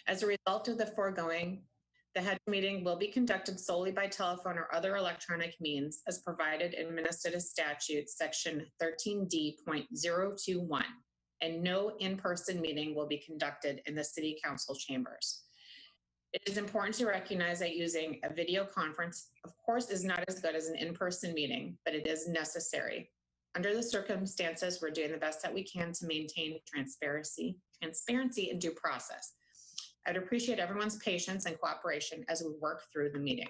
As a result of the foregoing, the HEDRA meeting will be conducted solely by telephone or other electronic means as provided in Minnesota Statute Section 13D.021, and no in-person meeting will be conducted in the City Council chambers. It is important to recognize that using a video conference, of course, is not as good as an in-person meeting, but it is necessary. Under the circumstances, we're doing the best that we can to maintain transparency and due process. I'd appreciate everyone's patience and cooperation as we work through the meeting.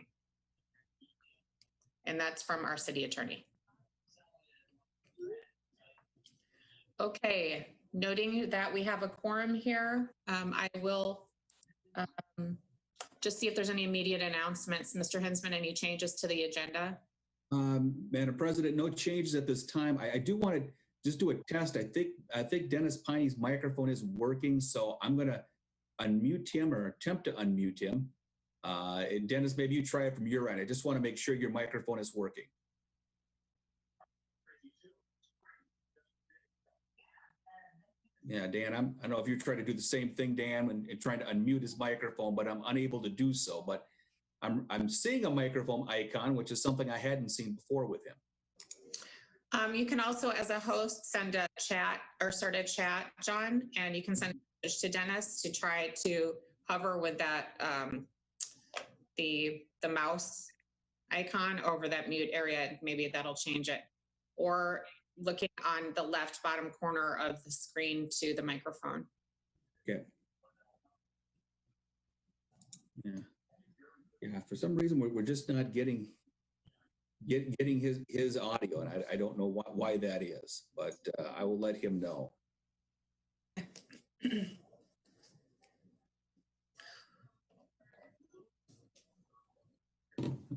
And that's from our city attorney. Okay, noting that we have a quorum here, I will just see if there's any immediate announcements. Mr. Hinsman, any changes to the agenda? Madam President, no changes at this time. I do want to just do a test. I think Dennis Piney's microphone is working, so I'm going to unmute him or attempt to unmute him. And Dennis, maybe you try it from your end. I just want to make sure your microphone is working. Yeah, Dan, I don't know if you're trying to do the same thing, Dan, and trying to unmute his microphone, but I'm unable to do so. But I'm seeing a microphone icon, which is something I hadn't seen before with him. You can also, as a host, send a chat or start a chat, John, and you can send a message to Dennis to try to hover with that the mouse icon over that mute area. Maybe that'll change it. Or looking on the left bottom corner of the screen to the microphone. Okay. Yeah. For some reason, we're just not getting his audio, and I don't know why that is, but I will let him know.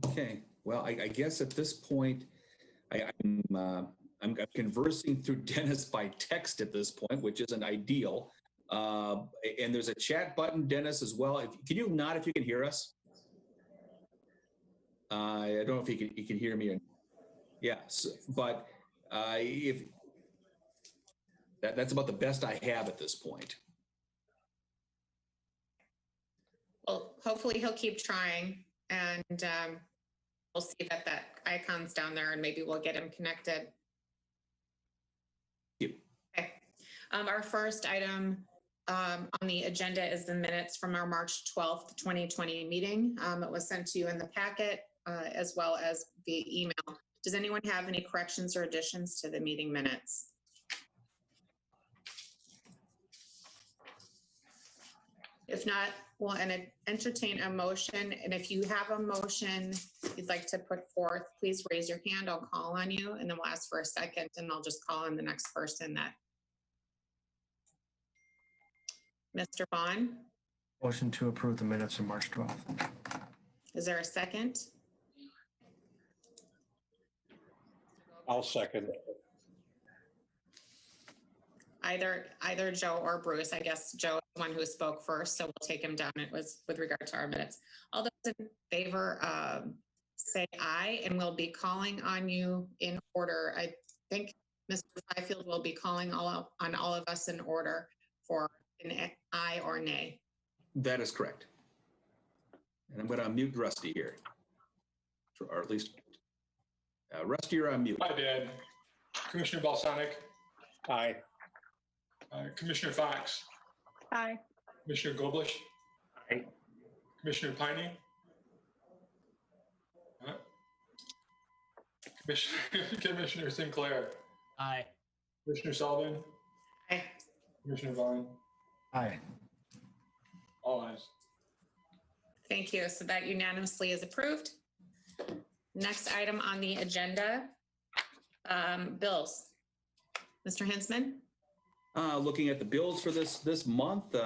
Okay. Well, I guess at this point, I'm conversing through Dennis by text at this point, which isn't ideal. And there's a chat button, Dennis, as well. Can you nod if you can hear us? I don't know if he can hear me. Yes, but if that's about the best I have at this point. Well, hopefully he'll keep trying, and we'll see that icon's down there, and maybe we'll get him connected. Yep. Okay. Our first item on the agenda is the minutes from our March 12th, 2020 meeting. It was sent to you in the packet as well as via email. Does anyone have any corrections or additions to the meeting minutes? If not, we'll entertain a motion. And if you have a motion you'd like to put forth, please raise your hand. I'll call on you, and then we'll ask for a second, and I'll just call on the next person that. Mr. Vaughn? Motion to approve the minutes of March 12th. Is there a second? I'll second. Either Joe or Bruce. I guess Joe is the one who spoke first, so we'll take him down. It was with regard to our minutes. All those in favor say aye, and we'll be calling on you in order. I think Mr. Fifield will be calling on all of us in order for an aye or nay. That is correct. And I'm going to unmute Rusty here, or at least Rusty, you're on mute. Hi, Dan. Commissioner Balsonic. Aye. Commissioner Fox. Aye. Commissioner Goblish. Aye. Commissioner Piney. Commissioner Sinclair. Aye. Commissioner Sullivan. Aye. Commissioner Vaughn. Aye. All ayes. Thank you. So that unanimously is approved. Next item on the agenda, bills. Mr. Hinsman? Looking at the bills for this month,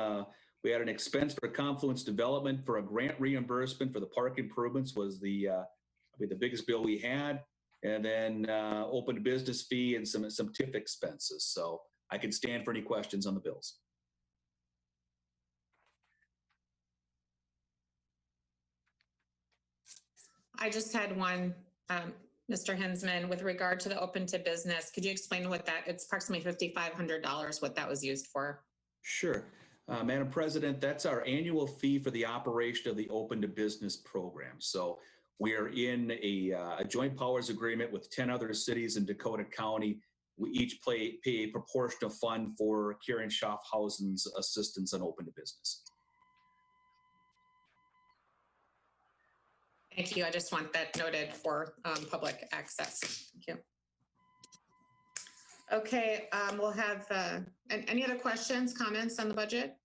we had an expense for Confluence Development for a grant reimbursement for the park improvements was the biggest bill we had, and then open business fee and some TIF expenses. So I can stand for any questions on the bills. I just had one, Mr. Hinsman, with regard to the open to business. Could you explain what that, it's approximately $5,500, what that was used for? Sure. Madam President, that's our annual fee for the operation of the Open to Business program. So we are in a joint powers agreement with 10 other cities in Dakota County. We each pay a proportional fund for Karen Schaffhausen's assistance on Open to Business. Thank you. I just want that noted for public access. Thank you. Okay, we'll have, any other questions, comments on the budget?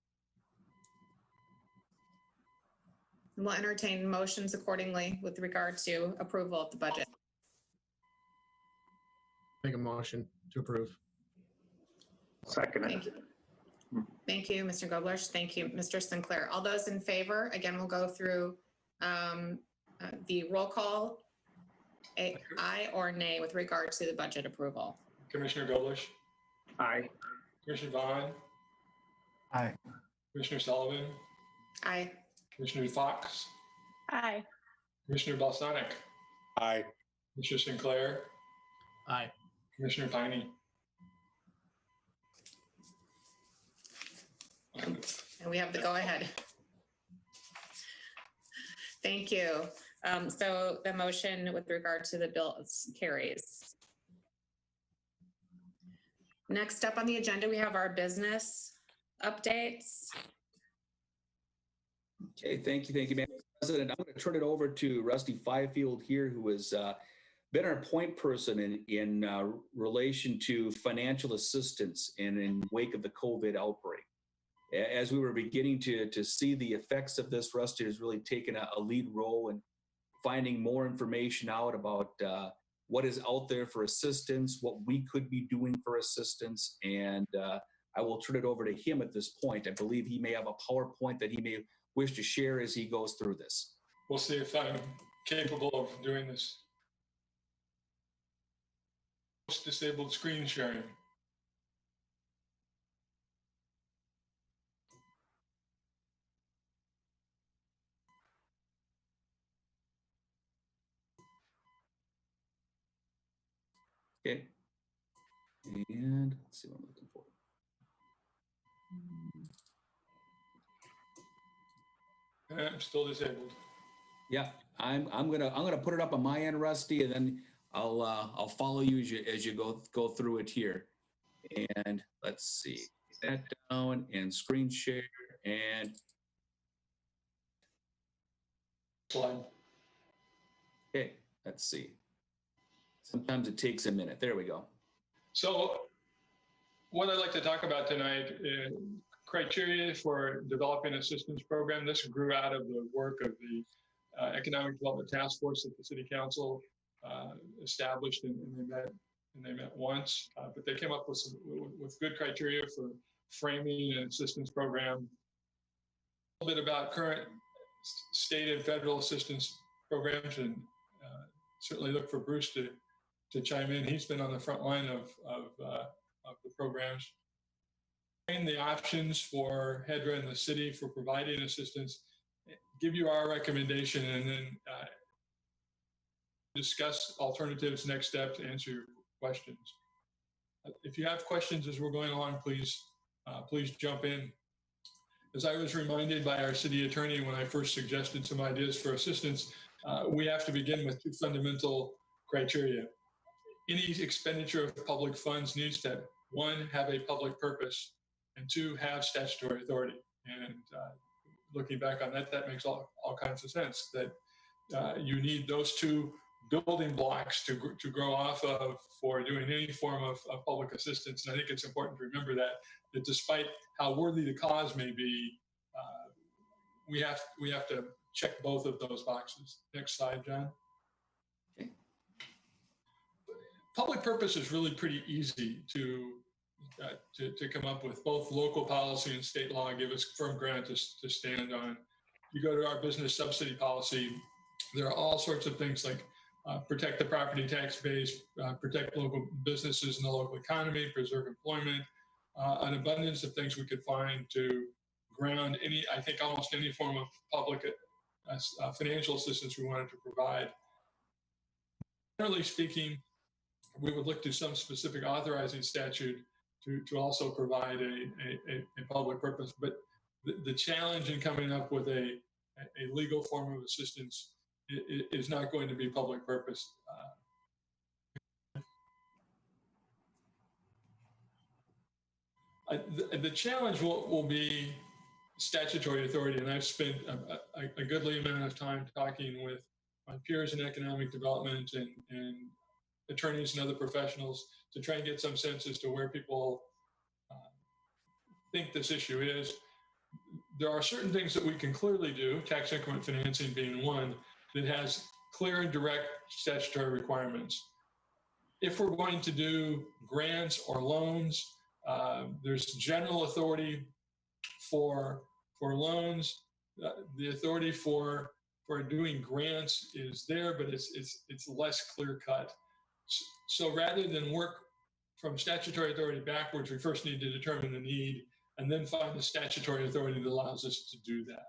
And we'll entertain motions accordingly with regard to approval of the budget. Make a motion to approve. Second Thank it. you. Thank you, Mr. Gobler. Thank you, Mr. Sinclair. All those in favor, again, we'll go through the roll call, aye or nay with regard to the budget approval. Commissioner Goblish, Aye. Commissioner Vaughn, Aye. Commissioner Sullivan, Aye. Commissioner Fox, Aye. Commissioner Balsonic, Aye. Commissioner Sinclair, Aye. Commissioner Piney. And we have the go-ahead. Thank you. So the motion with regard to the bills carries. Next up on the agenda, we have our business updates. Okay, thank you, Madam President. I'm going to turn it over to Rusty Fifield here, who has been our point person in relation to financial assistance and in wake of the COVID outbreak. As we were beginning to see the effects of this, Rusty has really taken a lead role in finding more information out about what is out there for assistance, what we could be doing for assistance, and I will turn it over to him at this point. I believe he may have a PowerPoint that he may wish to share as he goes through this. We'll see if I'm capable of doing this. Disabled screen sharing. Okay. And let's see what I'm looking for. I'm still disabled. Yeah, I'm gonna put it up on my end, Rusty, and then I'll follow you as you go through it here. And let's see, that down and screen share and Slide. okay, let's see. Sometimes it takes a minute. There we go. So what I'd like to talk about tonight is criteria for developing assistance program. This grew out of the work of the Economic Development Task Force that the City Council established, and they met once, but they came up with good criteria for framing an assistance program. A little bit about current state and federal assistance programs, and certainly look for Bruce to chime in. He's been on the front line of the programs. And the options for HEDRA and the city for providing assistance, give you our recommendation, and then discuss alternatives, next steps, answer your questions. If you have questions as we're going along, please jump in. As I was reminded by our city attorney when I first suggested some ideas for assistance, we have to begin with two fundamental criteria. Any expenditure of public funds needs to, one, have a public purpose, and two, have statutory authority. And looking back on that, that makes all kinds of sense, that you need those two building blocks to grow off of for doing any form of public assistance. And I think it's important to remember that despite how worthy the cause may be, we have to check both of those boxes. Next slide, John. Okay. Public purpose is really pretty easy to come up with. Both local policy and state law give us firm ground to stand on. You go to our business subsidy policy, there are all sorts of things like protect the property tax base, protect local businesses and the local economy, preserve employment, an abundance of things we could find to ground I think almost any form of public financial assistance we wanted to provide. Generally speaking, we would look to some specific authorizing statute to also provide a public purpose. But the challenge in coming up with a legal form of assistance is not going to be public purpose. The challenge will be statutory authority, and I've spent a goodly amount of time talking with my peers in economic development and attorneys and other professionals to try and get some sense as to where people think this issue is. There are certain things that we can clearly do, tax increment financing being one, that has clear and direct statutory requirements. If we're going to do grants or loans, there's general authority for loans. The authority for doing grants is there, but it's less clear cut. So rather than work from statutory authority backwards, we first need to determine the need and then find the statutory authority that allows us to do that.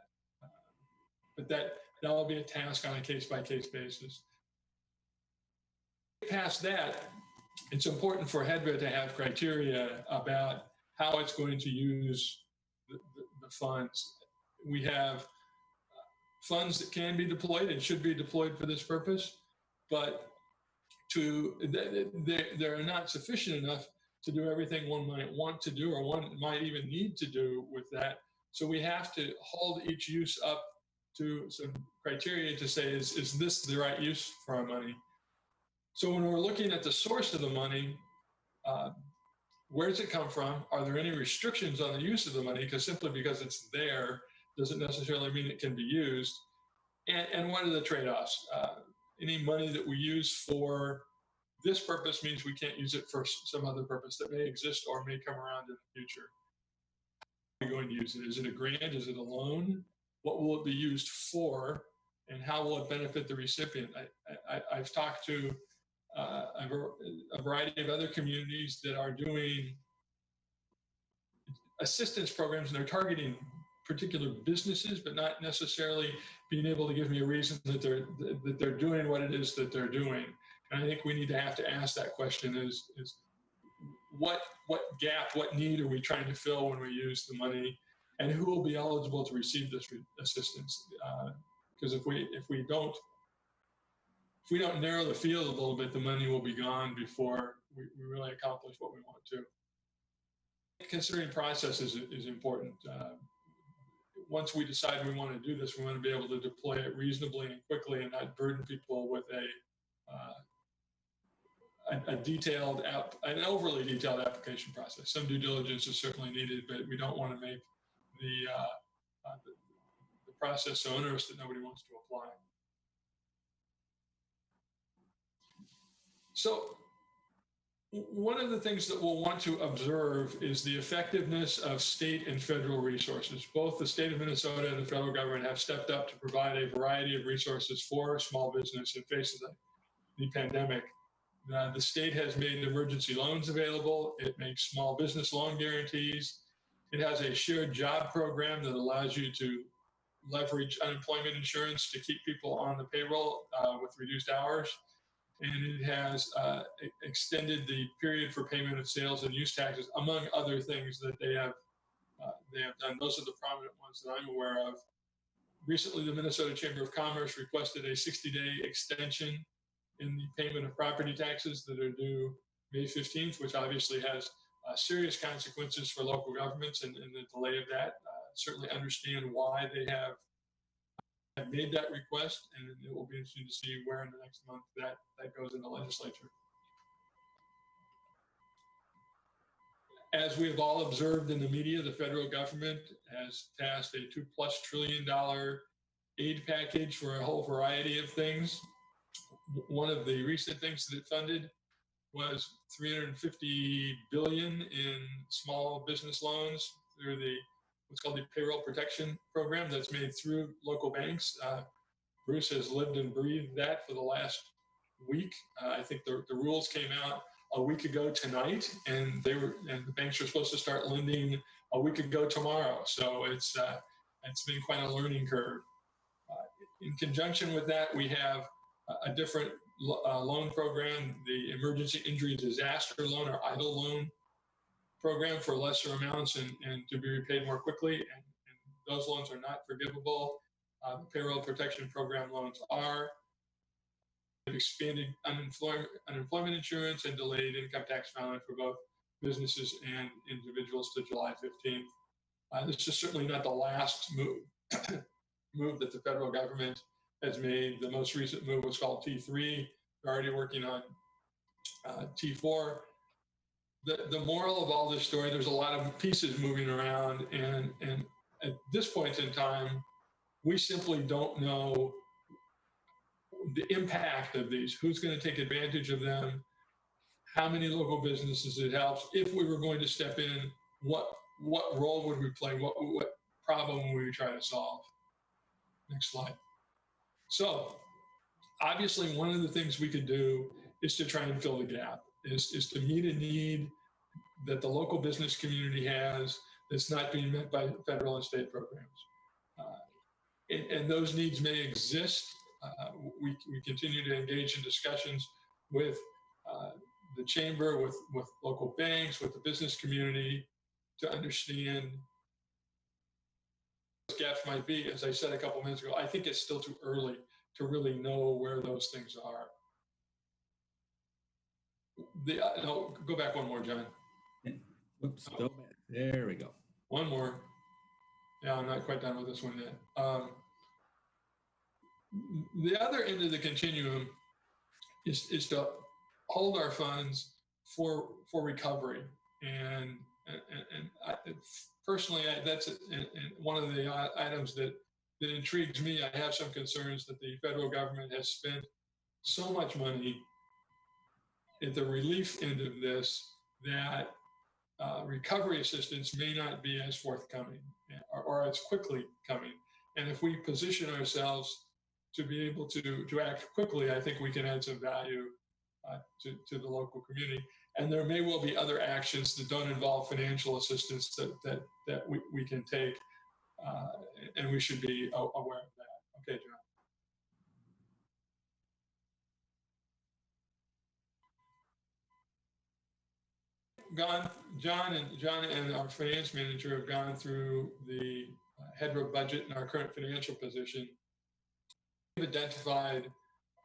But that will be a task on a case-by-case basis. Past that, it's important for HEDRA to have criteria about how it's going to use the funds. We have funds that can be deployed and should be deployed for this purpose, but they're not sufficient enough to do everything one might want to do or one might even need to do with that. So we have to hold each use up to some criteria to say, is this the right use for our money? So when we're looking at the source of the money, where does it come from? Are there any restrictions on the use of the money? Because simply because it's there doesn't necessarily mean it can be used. And what are the trade-offs? Any money that we use for this purpose means we can't use it for some other purpose that may exist or may come around in the future. How are we going to use it? Is it a grant? Is it a loan? What will it be used for? And how will it benefit the recipient? I've talked to a variety of other communities that are doing assistance programs, and they're targeting particular businesses, but not necessarily being able to give me a reason that they're doing what it is that they're doing. And I think we need to have to ask that question: is what gap, what need are we trying to fill when we use the money, and who will be eligible to receive this assistance? Because if we don't narrow the field a little bit, the money will be gone before we really accomplish what we want to. Considering process is important. Once we decide we want to do this, we want to be able to deploy it reasonably and quickly and not burden people with an overly detailed application process. Some due diligence is certainly needed, but we don't want to make the process so onerous that nobody wants to apply. So one of the things that we'll want to observe is the effectiveness of state and federal resources. Both the state of Minnesota and the federal government have stepped up to provide a variety of resources for small business in face of the pandemic. The state has made emergency loans available. It makes small business loan guarantees. It has a shared job program that allows you to leverage unemployment insurance to keep people on the payroll with reduced hours. And it has extended the period for payment of sales and use taxes, among other things that they have done. Those are the prominent ones that I'm aware of. Recently, the Minnesota Chamber of Commerce requested a 60-day extension in the payment of property taxes that are due May 15th, which obviously has serious consequences for local governments and the delay of that. Certainly understand why they have made that request, and it will be interesting to see where in the next month that goes in the legislature. As we have all observed in the media, the federal government has passed a $2+ trillion aid package for a whole variety of things. One of the recent things that it funded was $350 billion in small business loans through what's called the Payroll Protection Program that's made through local banks. Bruce has lived and breathed that for the last week. I think the rules came out a week ago tonight, and the banks are supposed to start lending a week ago tomorrow. So it's been quite a learning curve. In conjunction with that, we have a different loan program, the Emergency Injury Disaster Loan or EIDL loan program for lesser amounts and to be repaid more quickly. And Those loans are not forgivable. The payroll protection program loans are. We've expanded unemployment insurance and delayed income tax filing for both businesses and individuals to July 15th. This is certainly not the last move that the federal government has made. The most recent move was called T3. We're already working on T4. The moral of all this story, there's a lot of pieces moving around, and at this point in time, we simply don't know the impact of these, who's going to take advantage of them, how many local businesses it helps. If we were going to step in, what role would we play? What problem would we try to solve? Next slide. So obviously one of the things we could do is to try and fill the gap, is to meet a need that the local business community has that's not being met by federal and state programs. And those needs may exist. We continue to engage in discussions with the chamber, with local banks, with the business community to understand what gaps might be. As I said a couple minutes ago, I think it's still too early to really know where those things are. No, go back one more, John. Oops, go back. There we go. One more. Yeah, I'm not quite done with this one yet. The other end of the continuum is to hold our funds for recovery, and personally, that's one of the items that intrigues me. I have some concerns that the federal government has spent so much money at the relief end of this that recovery assistance may not be as forthcoming or as quickly coming. And if we position ourselves to be able to act quickly, I think we can add some value to the local community. And there may well be other actions that don't involve financial assistance that we can take, and we should be aware of that. Okay, John. John and our finance manager have gone through the HEDRA budget and our current financial position. We've identified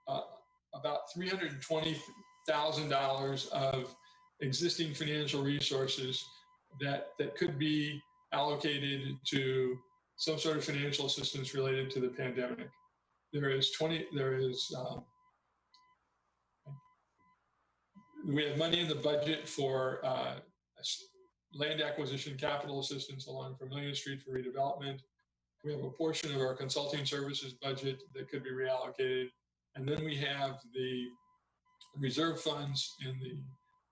about $320,000 of existing financial resources that could be allocated to some sort of financial assistance related to the pandemic. We have money in the budget for land acquisition capital assistance along Vermilion Street for redevelopment. We have a portion of our consulting services budget that could be reallocated. And then we have the reserve funds in the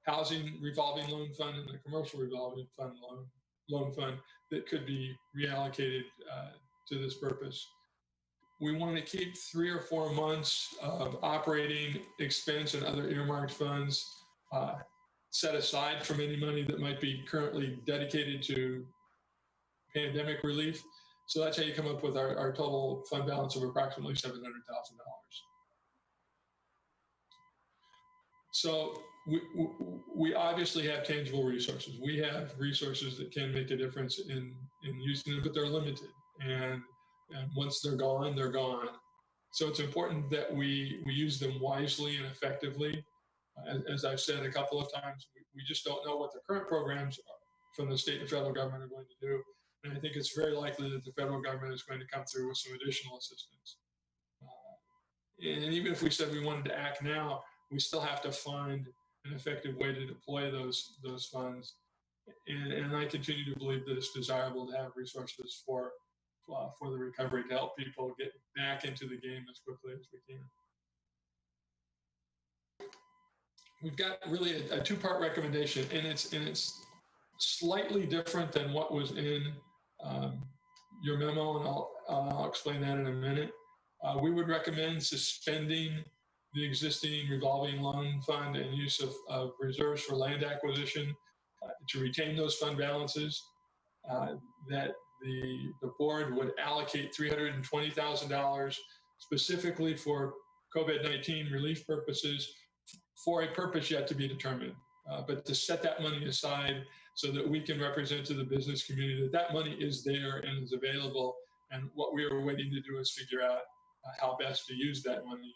housing revolving loan fund and the commercial revolving fund loan fund that could be reallocated to this purpose. We want to keep 3 or 4 months of operating expense and other earmarked funds set aside from any money that might be currently dedicated to pandemic relief. So that's how you come up with our total fund balance of approximately $700,000. So we obviously have tangible resources. We have resources that can make a difference in using them, but they're limited. And once they're gone, they're gone. So it's important that we use them wisely and effectively. As I've said a couple of times, we just don't know what the current programs from the state and federal government are going to do. And I think it's very likely that the federal government is going to come through with some additional assistance. And even if we said we wanted to act now, we still have to find an effective way to deploy those funds. And I continue to believe that it's desirable to have resources for the recovery to help people get back into the game as quickly as we can. We've got really a 2-part recommendation, and it's slightly different than what was in your memo, and I'll explain that in a minute. We would recommend suspending the existing revolving loan fund and use of reserves for land acquisition to retain those fund balances. That the board would allocate $320,000 specifically for COVID-19 relief purposes for a purpose yet to be determined. but to set that money aside so that we can represent to the business community that that money is there and is available. And what we are waiting to do is figure out how best to use that money.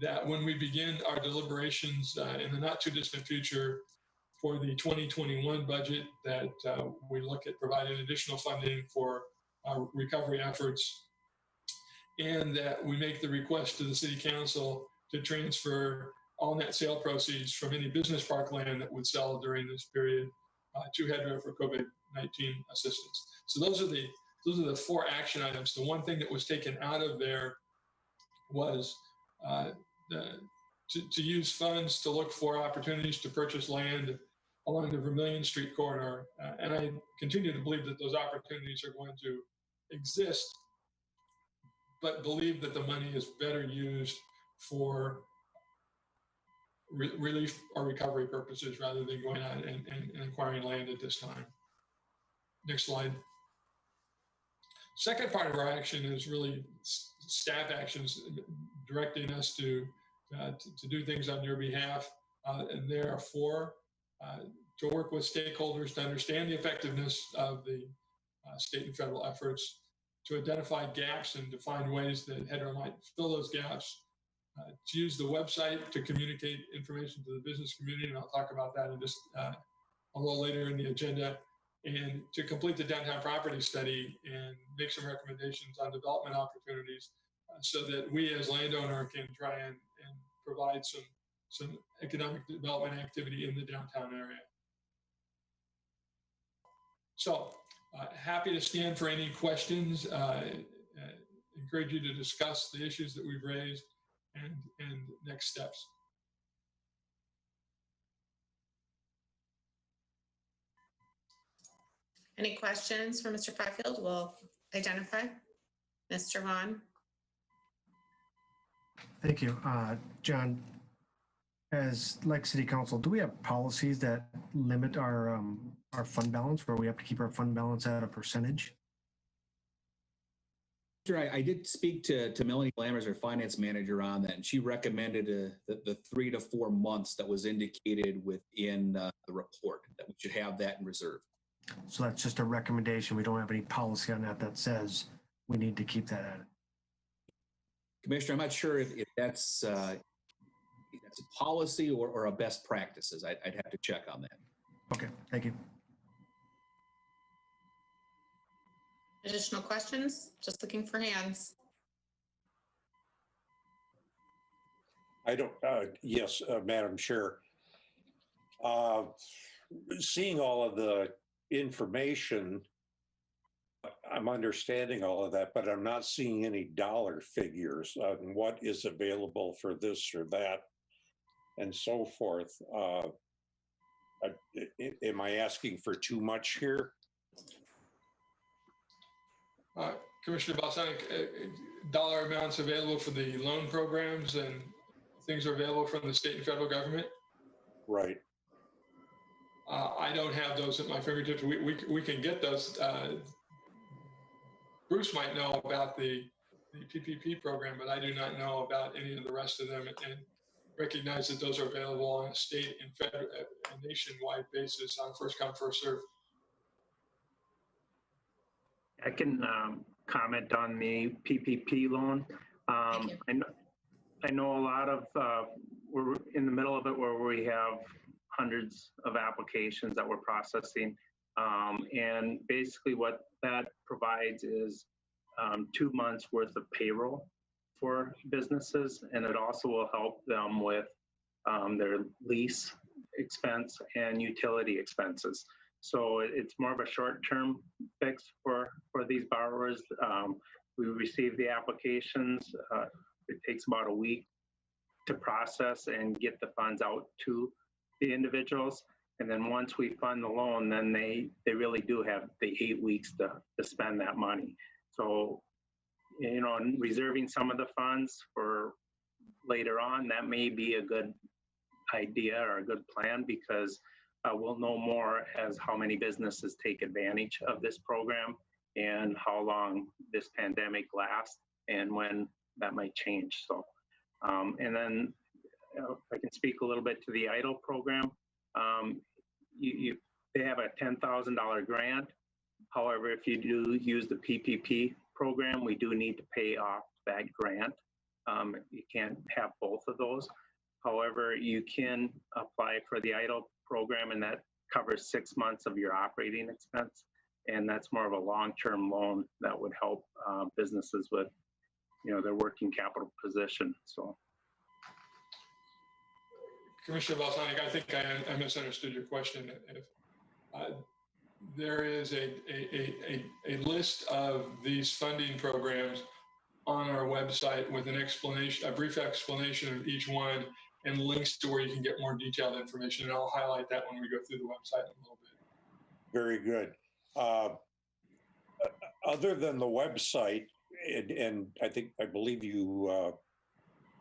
That when we begin our deliberations in the not too distant future for the 2021 budget, that we look at providing additional funding for our recovery efforts, and that we make the request to the city council to transfer all net sale proceeds from any business park land that would sell during this period to HEDRA for COVID-19 assistance. So those are the 4 action items. The one thing that was taken out of there was to use funds to look for opportunities to purchase land along the Vermilion Street corridor. And I continue to believe that those opportunities are going to exist, but believe that the money is better used for relief or recovery purposes rather than going out and acquiring land at this time. Next slide. Second part of our action is really staff actions directing us to do things on your behalf. And there are 4, to work with stakeholders to understand the effectiveness of the state and federal efforts, to identify gaps and to find ways that HEDRA might fill those gaps, to use the website to communicate information to the business community, and I'll talk about that in just a little later in the agenda, and to complete the downtown property study and make some recommendations on development opportunities so that we as landowner can try and provide some economic development activity in the downtown area. So happy to stand for any questions. Encourage you to discuss the issues that we've raised and next steps. Any questions for Mr. Fifield? We'll identify. Mr. Vaughn. Thank you. John, as like City Council, do we have policies that limit our fund balance, where we have to keep our fund balance at a percentage? Sure, I did speak to Melanie Lammers, our finance manager, on that, and she recommended the 3 to 4 months that was indicated within the report, that we should have that in reserve. So that's just a recommendation. We don't have any policy on that says we need to keep that at it. Commissioner, I'm not sure if that's a policy or a best practices. I'd have to check on that. Okay, thank you. Additional questions? Just looking for hands. I don't, yes, Madam Chair. Seeing all of the information, I'm understanding all of that, but I'm not seeing any dollar figures on what is available for this or that and so forth. Am I asking for too much here? Commissioner Balsanic, dollar amounts available for the loan programs and things are available from the state and federal government? Right. I don't have those at my fingertips. We can get those. Bruce might know about the PPP program, but I do not know about any of the rest of them, and recognize that those are available on a state and federal, a nationwide basis on first come, first serve. I can comment on the PPP loan. I know a lot of, we're in the middle of it where we have hundreds of applications that we're processing. And basically what that provides is 2 months worth of payroll for businesses. And it also will help them with their lease expense and utility expenses. So it's more of a short-term fix for these borrowers. We receive the applications. It takes about a week to process and get the funds out to the individuals. And then once we fund the loan, then they really do have the 8 weeks to spend that money. So, you know, reserving some of the funds for later on, that may be a good idea or a good plan, because we'll know more as how many businesses take advantage of this program and how long this pandemic lasts and when that might change. So, and then I can speak a little bit to the EIDL program. They have a $10,000 grant. However, if you do use the PPP program, we do need to pay off that grant. You can't have both of those. However, you can apply for the EIDL program, and that covers 6 months of your operating expense. And that's more of a long-term loan that would help businesses with, their working capital position. So, Commissioner Balsanic, I think I misunderstood your question. If, there is a list of these funding programs on our website with a brief explanation of each one and links to where you can get more detailed information. And I'll highlight that when we go through the website in a little bit. Very good. Other than the website, and I believe you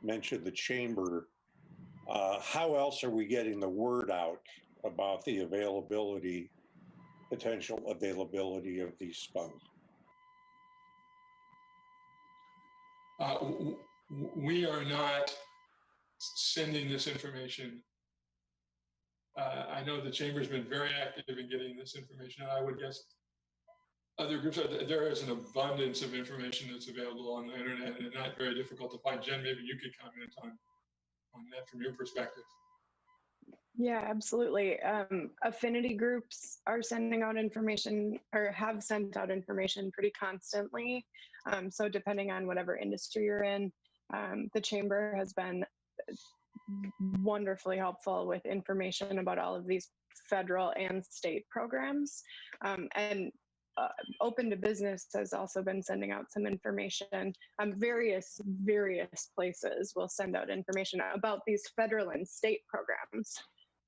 mentioned the chamber, how else are we getting the word out about the potential availability of these funds? We are not sending this information. I know the chamber's been very active in getting this information, and I would guess other groups, there is an abundance of information that's available on the internet and not very difficult to find. Jen, maybe you could comment on that from your perspective. Yeah, absolutely. Affinity groups are sending out information or have sent out information pretty constantly. So depending on whatever industry you're in, the chamber has been wonderfully helpful with information about all of these federal and state programs. And Open to Business has also been sending out some information. Various places will send out information about these federal and state programs.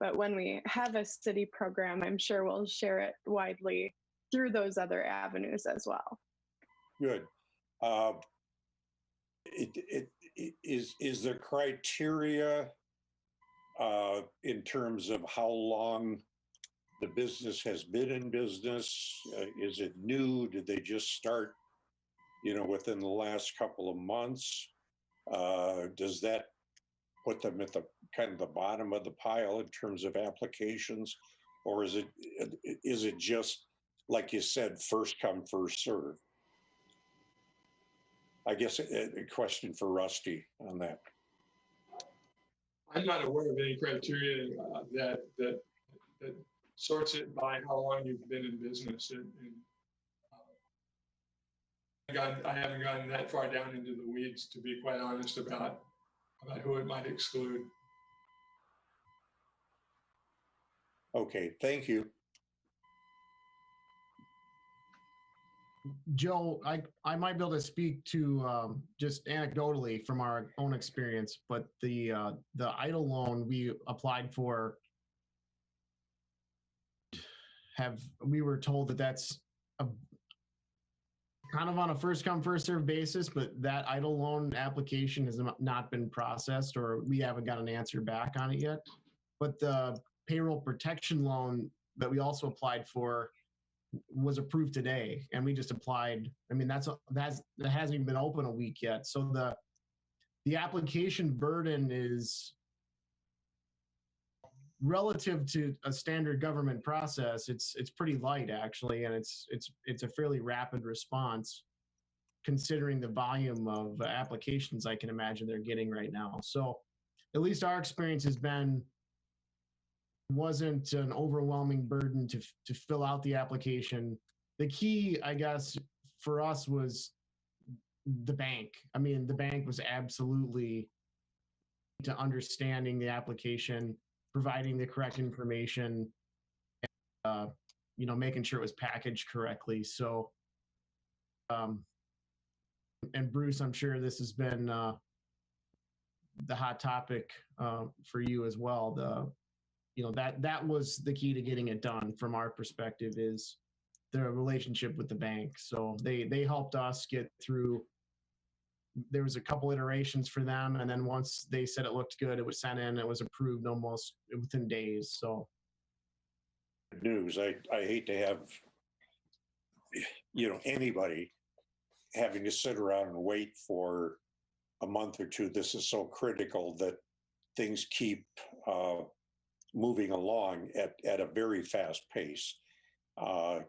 But when we have a city program, I'm sure we'll share it widely through those other avenues as well. Good. Is the criteria in terms of how long the business has been in business? Is it new? Did they just start, within the last couple of months? Does that put them at the kind of the bottom of the pile in terms of applications? Or is it just, like you said, first come, first serve? I guess a question for Rusty on that. I'm not aware of any criteria that sorts it by how long you've been in business. I haven't gotten that far down into the weeds, to be quite honest, about who it might exclude. Okay, thank you. Joe, I might be able to speak to just anecdotally from our own experience, but the EIDL loan we applied for, we were told that's kind of on a first come first serve basis, but that EIDL loan application has not been processed, or we haven't got an answer back on it yet. But the payroll protection loan that we also applied for was approved today, and we just applied. I mean, that hasn't even been open a week yet. So the application burden is relative to a standard government process. It's pretty light actually, and it's a fairly rapid response considering the volume of applications I can imagine they're getting right now. So at least our experience has been, wasn't an overwhelming burden to fill out the application. The key, I guess, for us was the bank. I mean, the bank was absolutely to understanding the application, providing the correct information, and, making sure it was packaged correctly. So, and Bruce, I'm sure this has been the hot topic for you as well. That was the key to getting it done from our perspective, is the relationship with the bank. So they helped us get through. There was a couple iterations for them, and then once they said it looked good, it was sent in, it was approved almost within days. So good news. I hate to have anybody having to sit around and wait for a month or two. This is so critical that things keep moving along at a very fast pace.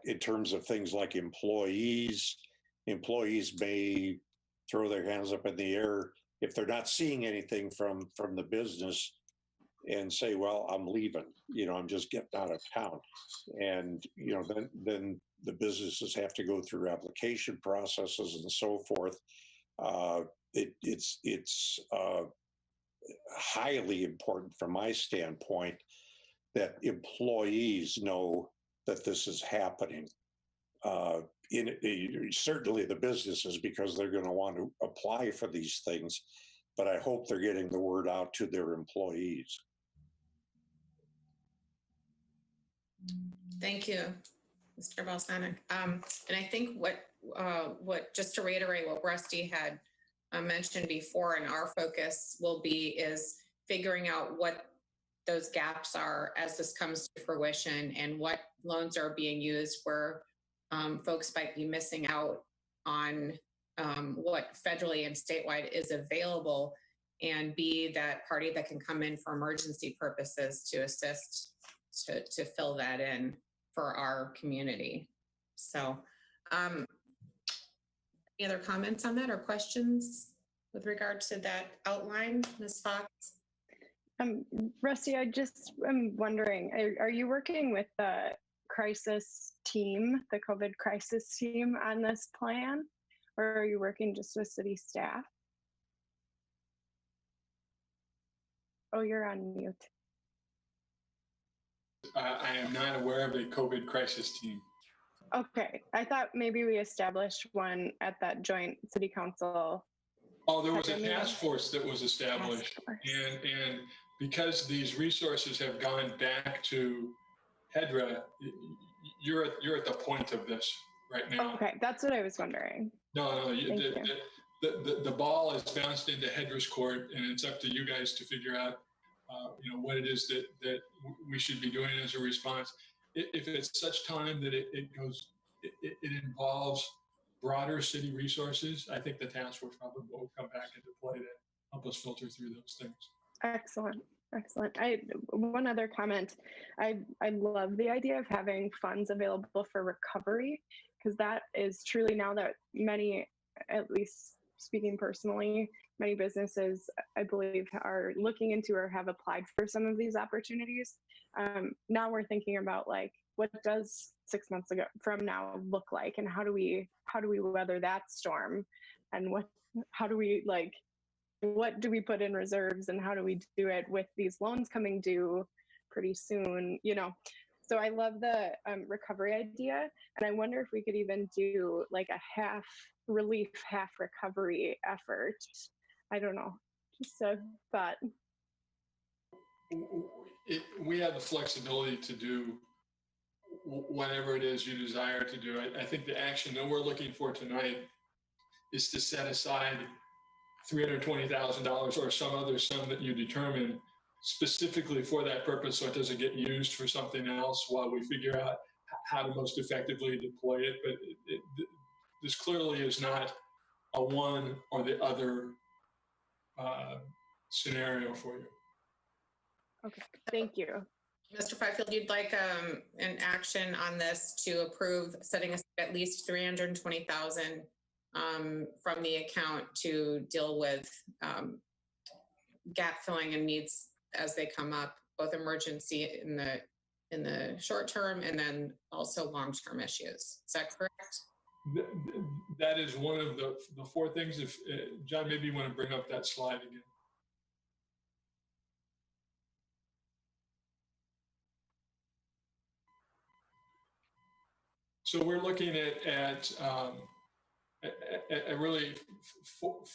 In terms of things like employees may throw their hands up in the air if they're not seeing anything from the business and say, well, I'm leaving, I'm just getting out of town. And, then the businesses have to go through application processes and so forth. It's highly important from my standpoint that employees know that this is happening. Certainly the businesses, because they're going to want to apply for these things, but I hope they're getting the word out to their employees. Thank you, Mr. Balsanic. And I think what just to reiterate what Rusty had mentioned before, and our focus will be is figuring out what those gaps are as this comes to fruition and what loans are being used where folks might be missing out on what federally and statewide is available, and be that party that can come in for emergency purposes to assist to fill that in for our community. So any other comments on that or questions with regard to that outline, Ms. Fox? Rusty, I just am wondering, are you working with the crisis team, the COVID crisis team on this plan, or are you working just with city staff? Oh, you're on mute. I am not aware of a COVID crisis team. Okay, I thought maybe we established one at that joint city council. Oh, there was a task force that was established, and because these resources have gone back to HEDRA, you're at the point of this right now. Okay, that's what I was wondering. No, the ball is bounced into HEDRA's court, and it's up to you guys to figure out, what it is that we should be doing as a response. If it's such time that it involves broader city resources, I think the task force probably will come back into play to help us filter through those things. Excellent. One other comment. I love the idea of having funds available for recovery, because that is truly, now that many, at least speaking personally, many businesses, I believe, are looking into or have applied for some of these opportunities. Now we're thinking about, like, what does 6 months ago from now look like, and how do we weather that storm, and what do we put in reserves, and how do we do it with these loans coming due pretty soon, So I love the recovery idea, and I wonder if we could even do like a half relief, half recovery effort. I don't know, just a thought. We have the flexibility to do whatever it is you desire to do. I think the action that we're looking for tonight is to set aside $320,000 or some other sum that you determine specifically for that purpose, so it doesn't get used for something else while we figure out how to most effectively deploy it. But this clearly is not a one or the other scenario for you. Okay, thank you. Mr. Fifield, you'd like an action on this to approve setting aside at least $320,000 from the account to deal with gap filling and needs as they come up, both emergency in the short term and then also long-term issues. Is that correct? That is one of the four things. If John, maybe you want to bring up that slide again. So we're looking at really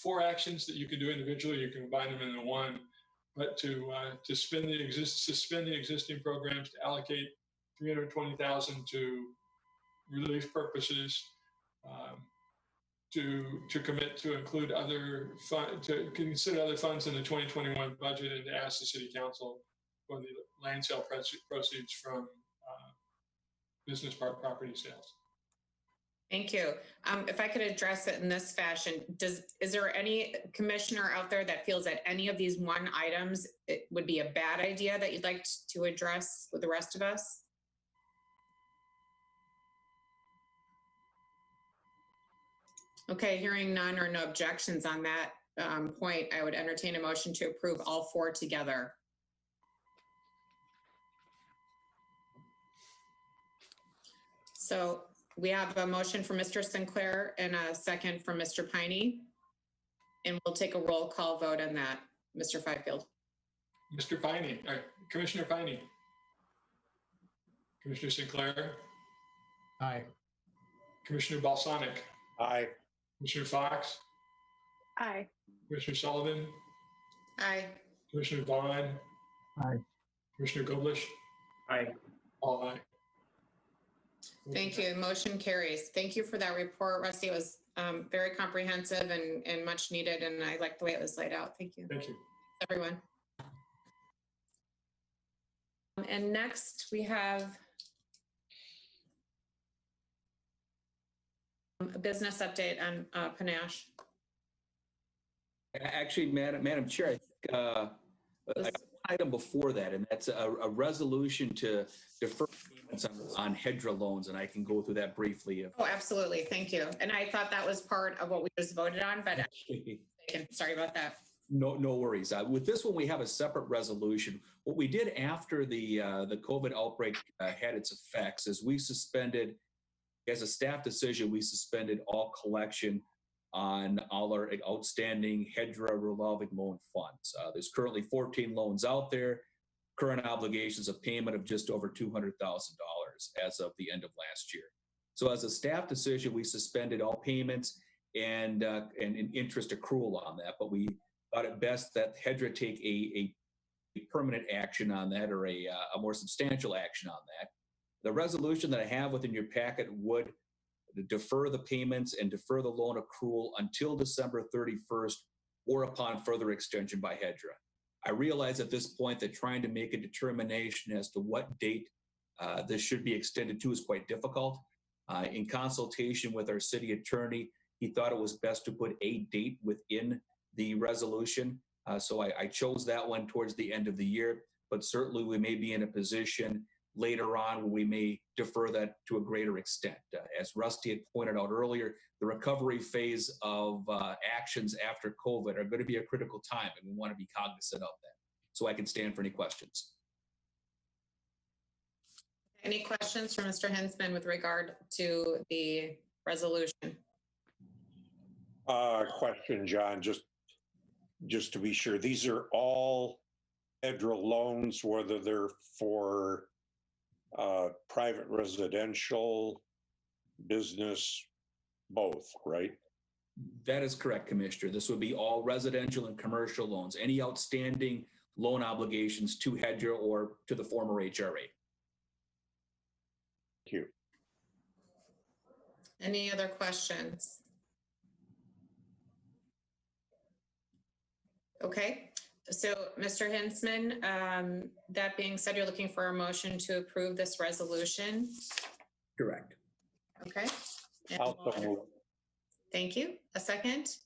four actions that you can do individually. You can combine them into one, but to suspend the existing programs, to allocate $320,000 to relief purposes, to commit to include other to consider other funds in the 2021 budget, and to ask the City Council for the land sale proceeds from business park property sales. Thank you. If I could address it in this fashion, is there any commissioner out there that feels that any of these one items it would be a bad idea that you'd like to address with the rest of us? Okay, hearing none or no objections on that point, I would entertain a motion to approve all four together. So we have a motion from Mr. Sinclair and a second from Mr. Piney. And we'll take a roll call vote on that. Mr. Fifield. Mr. Piney, Commissioner Piney. Commissioner Sinclair. Aye. Commissioner Balsonic. Aye. Commissioner Fox. Aye. Commissioner Sullivan. Aye. Commissioner Vaughn. Aye. Commissioner Goblish. Aye. All aye. Thank you. Motion carries. Thank you for that report, Rusty. It was very comprehensive and much needed, and I like the way it was laid out. Thank you. Thank you. Everyone. And next we have a business update on Panache. Actually, Madam Chair, I think an item before that, and that's a resolution to defer payments on HEDRA loans, and I can go through that briefly. Oh, absolutely. Thank you. And I thought that was part of what we just voted on, but sorry about that. No worries. With this one, we have a separate resolution. What we did after the COVID outbreak had its effects is we suspended, as a staff decision, we suspended all collection on all our outstanding HEDRA revolving loan funds. There's currently 14 loans out there, current obligations of payment of just over $200,000 as of the end of last year. So as a staff decision, we suspended all payments and interest accrual on that, but we thought it best that HEDRA take a permanent action on that, or a more substantial action on that. The resolution that I have within your packet would defer the payments and defer the loan accrual until December 31st or upon further extension by HEDRA. I realize at this point that trying to make a determination as to what date this should be extended to is quite difficult. In consultation with our city attorney, he thought it was best to put a date within the resolution. So I chose that one towards the end of the year, but certainly we may be in a position later on where we may defer that to a greater extent. As Rusty had pointed out earlier, the recovery phase of actions after COVID are going to be a critical time, and we want to be cognizant of that. So I can stand for any questions. Any questions from Mr. Hensman with regard to the resolution? Question, John, just to be sure, these are all HEDRA loans, whether they're for private residential, business, both, right? That is correct, Commissioner. This would be all residential and commercial loans, any outstanding loan obligations to HEDRA or to the former HRA. Thank you. Any other questions? Okay, so Mr. Hensman, that being said, you're looking for a motion to approve this resolution? Correct. Okay. And Also move. thank you. A second?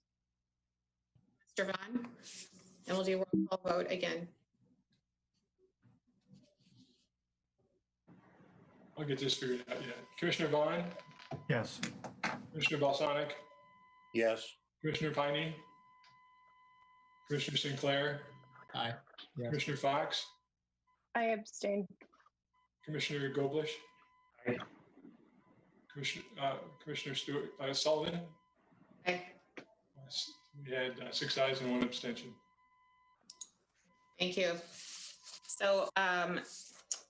Mr. Vaughn? And we'll do a roll call vote again. I'll get this figured out yet. Commissioner Vaughn, Yes. Commissioner Balsonic, Yes. Commissioner Piney, Commissioner Sinclair, Aye. Yes. Commissioner Fox, I abstain. Commissioner Goblish, Aye. Commissioner Sullivan. Okay. We had 6 ayes and 1 abstention. Thank you. So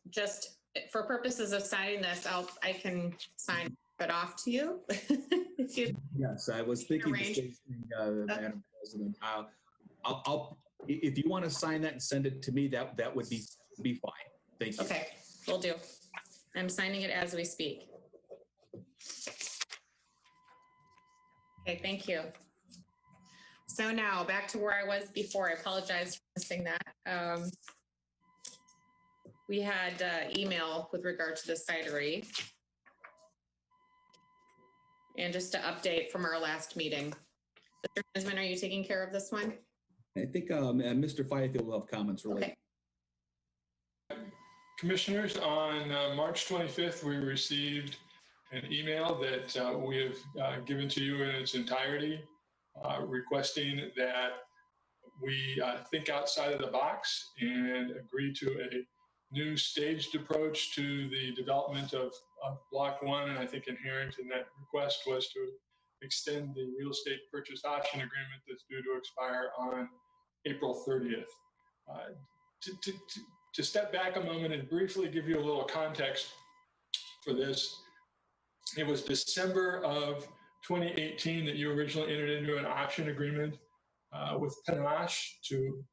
just for purposes of signing this, I can sign it off to you. If you Yes, I was thinking the Arrange. same thing, Madam President. I'll if you want to sign that and send it to me, that would be fine. Thank you. Okay, will do. I'm signing it as we speak. Okay, thank you. So now back to where I was before. I apologize for missing that. We had email with regard to the cidery. And just to update from our last meeting, Mr. Kinsman, are you taking care of this one? I think Mr. Fifield will have comments related. Okay. Commissioners, on March 25th, we received an email that we have given to you in its entirety, requesting that we think outside of the box and agree to a new staged approach to the development of Block 1. And I think inherent in that request was to extend the real estate purchase option agreement that's due to expire on April 30th. To step back a moment and briefly give you a little context for this, it was December of 2018 that you originally entered into an option agreement with Panache to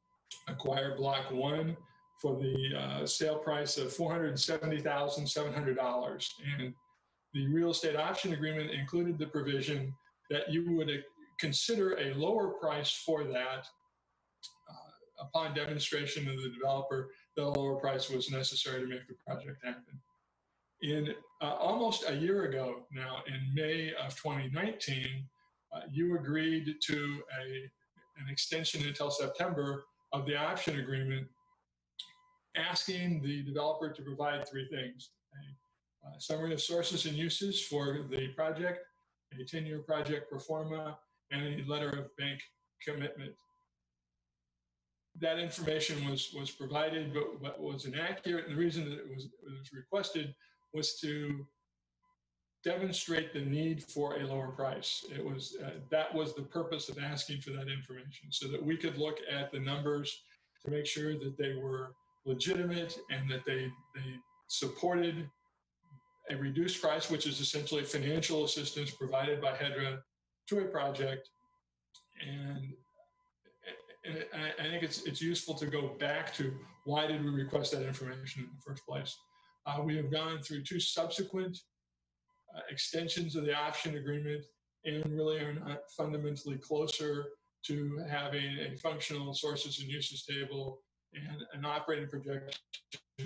acquire Block 1 for the sale price of $470,700. And the real estate option agreement included the provision that you would consider a lower price for that upon demonstration to the developer that a lower price was necessary to make the project happen. In almost a year ago now, in May of 2019, you agreed to an extension until September of the option agreement, asking the developer to provide three things: a summary of sources and uses for the project, a 10-year project pro forma, and a letter of bank commitment. That information was provided, but was inaccurate. And the reason that it was requested was to demonstrate the need for a lower price. It was that was the purpose of asking for that information, so that we could look at the numbers to make sure that they were legitimate and that they supported a reduced price, which is essentially financial assistance provided by HEDRA to a project. And I think it's useful to go back to why did we request that information in the first place. We have gone through two subsequent extensions of the option agreement and really are not fundamentally closer to having a functional sources and uses table and an operating projection.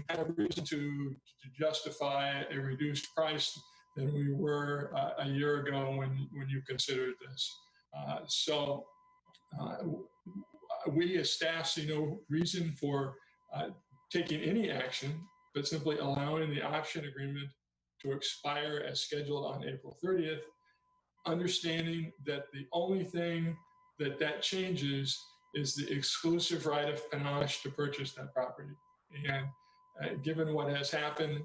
I have reason to justify a reduced price than we were a year ago when you considered this. We as staff see no reason for taking any action, but simply allowing the option agreement to expire as scheduled on April 30th, understanding that the only thing that changes is the exclusive right of Panache to purchase that property. And given what has happened,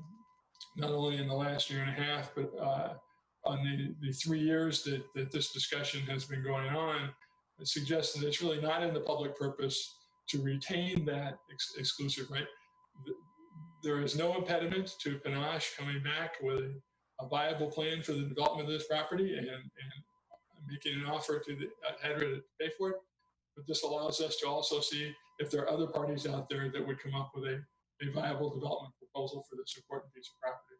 not only in the last year and a half, but on the 3 years that this discussion has been going on, it suggests that it's really not in the public purpose to retain that exclusive right. There is no impediment to Panache coming back with a viable plan for the development of this property and making an offer to the HEDRA to pay for it. But this allows us to also see if there are other parties out there that would come up with a viable development proposal for this important piece of property.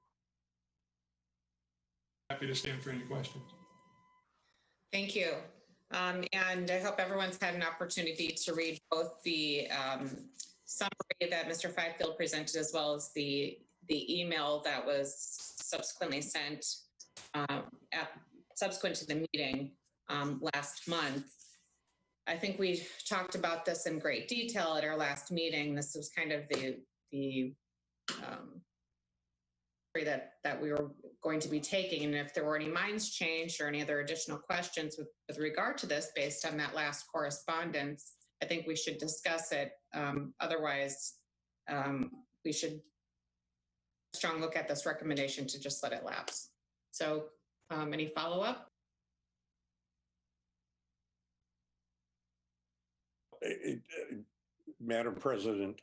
Happy to stand for any questions. Thank you. And I hope everyone's had an opportunity to read both the summary that Mr. Fifield presented as well as the email that was subsequently sent subsequent to the meeting last month. I think we talked about this in great detail at our last meeting. This was kind of the that we were going to be taking, and if there were any minds changed or any other additional questions with regard to this based on that last correspondence, I think we should discuss it. Otherwise, we should strong look at this recommendation to just let it lapse. So any follow-up? Madam President,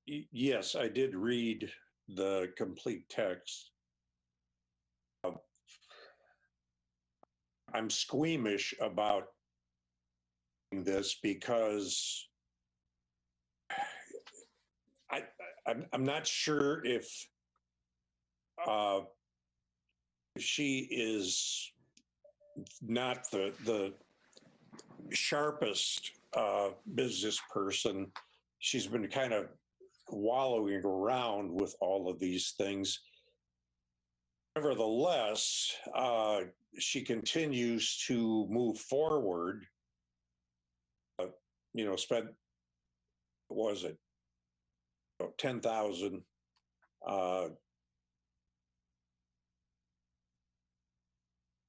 yes, I did read the complete text. I'm squeamish about this because I'm not sure if she is not the sharpest business person. She's been kind of wallowing around with all of these things. Nevertheless, she continues to move forward. Spent, what was it, 10,000.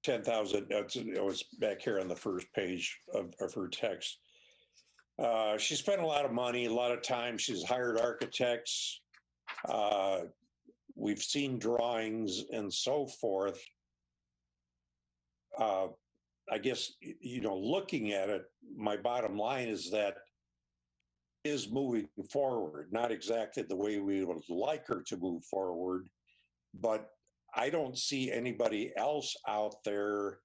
10,000. It was back here on the first page of her text. She spent a lot of money, a lot of time. She's hired architects. We've seen drawings and so forth. I guess, looking at it, my bottom line is that is moving forward, not exactly the way we would like her to move forward, but I don't see anybody else out there,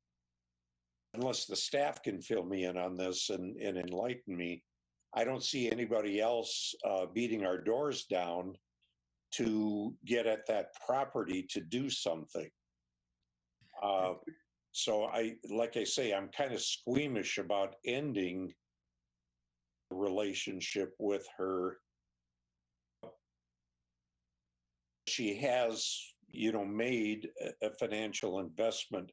unless the staff can fill me in on this and enlighten me. I don't see anybody else beating our doors down to get at that property to do something. So like I say, I'm kind of squeamish about ending the relationship with her. She has, made a financial investment.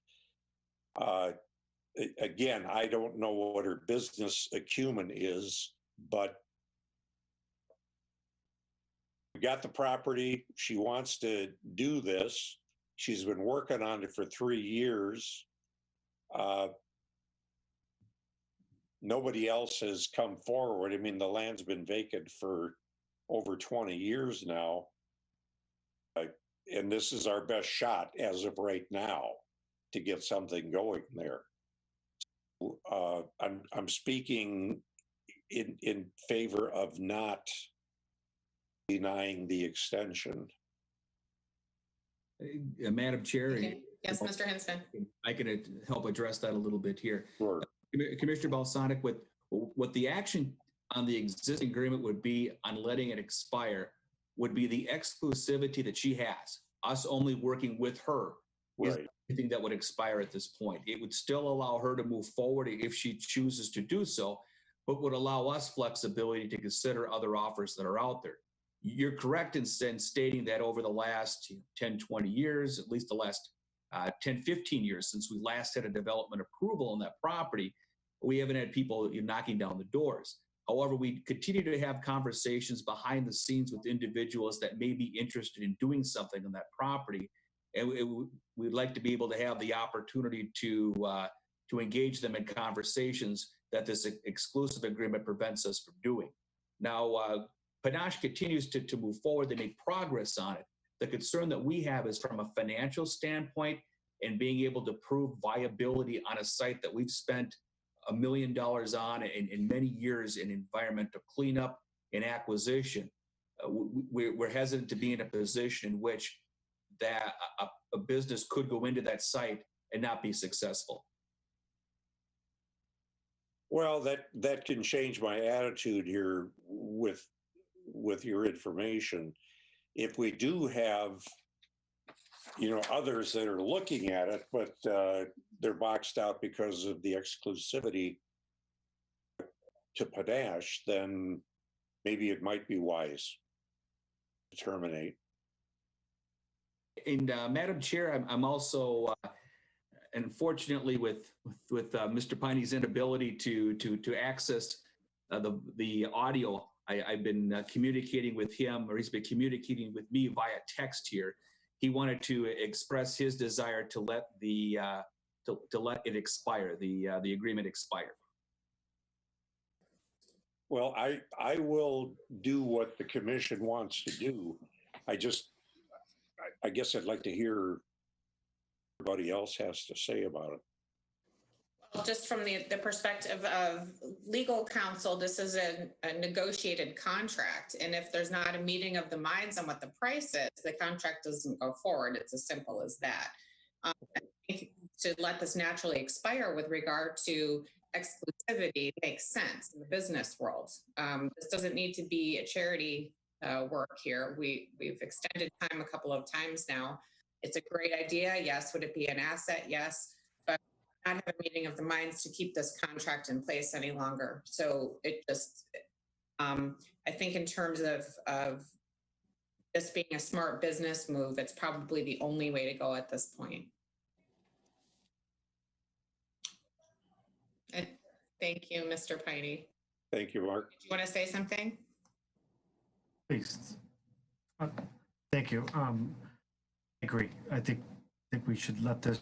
Again, I don't know what her business acumen is, but we got the property. She wants to do this. She's been working on it for 3 years. Nobody else has come forward. I mean, the land's been vacant for over 20 years now. And this is our best shot as of right now to get something going there. I'm speaking in favor of not denying the extension. Madam Chair. Yes, Mr. Hinston. I can help address that a little bit here. Sure. Commissioner Balsonic, what the action on the existing agreement would be on letting it expire would be the exclusivity that she has. Us only working with her is anything that would expire at this point. It would still allow her to move forward if she chooses to do so, but would allow us flexibility to consider other offers that are out there. You're correct in stating that over the last 10, 20 years, at least the last 10, 15 years since we last had a development approval on that property, we haven't had people knocking down the doors. However, we continue to have conversations behind the scenes with individuals that may be interested in doing something on that property. And we'd like to be able to have the opportunity to engage them in conversations that this exclusive agreement prevents us from doing. Now, Panache continues to move forward. They make progress on it. The concern that we have is from a financial standpoint and being able to prove viability on a site that we've spent $1 million on in many years in environmental cleanup and acquisition. We're hesitant to be in a position in which that a business could go into that site and not be successful. Well, that can change my attitude here with your information. If we do have, others that are looking at it, but they're boxed out because of the exclusivity to Panache, then maybe it might be wise to terminate. And Madam Chair, I'm also, unfortunately, with Mr. Piney's inability to access the audio, I've been communicating with him, or he's been communicating with me via text here. He wanted to express his desire to let to let it expire, the agreement expire. Well, I will do what the commission wants to do. I guess I'd like to hear what everybody else has to say about it. Well, just from the perspective of legal counsel, this is a negotiated contract. And if there's not a meeting of the minds on what the price is, the contract doesn't go forward. It's as simple as that. I think to let this naturally expire with regard to exclusivity makes sense in the business world. This doesn't need to be a charity work here. We've extended time a couple of times now. It's a great idea. Yes. Would it be an asset? Yes. But not have a meeting of the minds to keep this contract in place any longer. So it just, I think in terms of this being a smart business move, it's probably the only way to go at this point. And thank you, Mr. Piney. Thank you, Mark. Do you want to say something? Please. Thank you. I agree. I think we should let this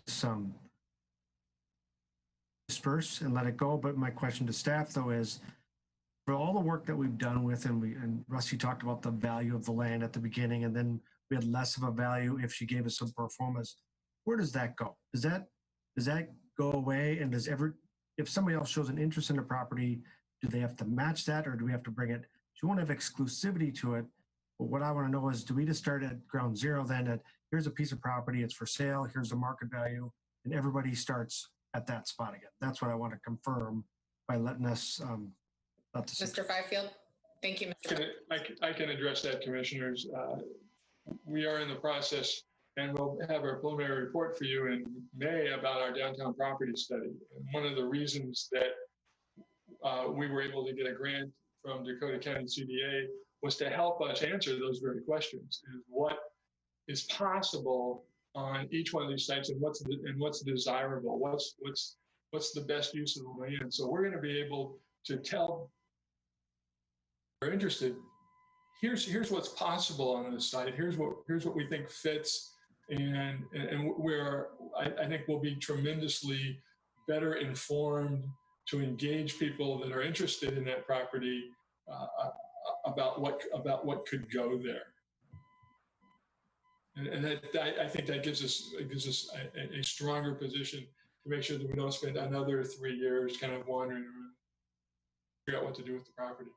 disperse and let it go. But my question to staff, though, is for all the work that we've done with, and Rusty talked about the value of the land at the beginning, and then we had less of a value if she gave us some performance. Where does that go? Does that go away? And if somebody else shows an interest in the property, do they have to match that, or do we have to bring it? She won't have exclusivity to it. But what I want to know is, do we just start at ground zero then? At here's a piece of property, it's for sale, here's the market value, and everybody starts at that spot again. That's what I want to confirm by letting us. Mr. Fifield, thank you, Mr. I can address that, commissioners. We are in the process, and we'll have our preliminary report for you in May about our downtown property study. And one of the reasons that we were able to get a grant from Dakota County CDA was to help us answer those very questions: is what is possible on each one of these sites, and what's desirable, what's the best use of the land. So we're going to be able to tell are interested, here's what's possible on this site. Here's what we think fits, and where I think we'll be tremendously better informed to engage people that are interested in that property about what could go there. And that, I think that gives us a stronger position to make sure that we don't spend another 3 years kind of wandering around, figure out what to do with the property.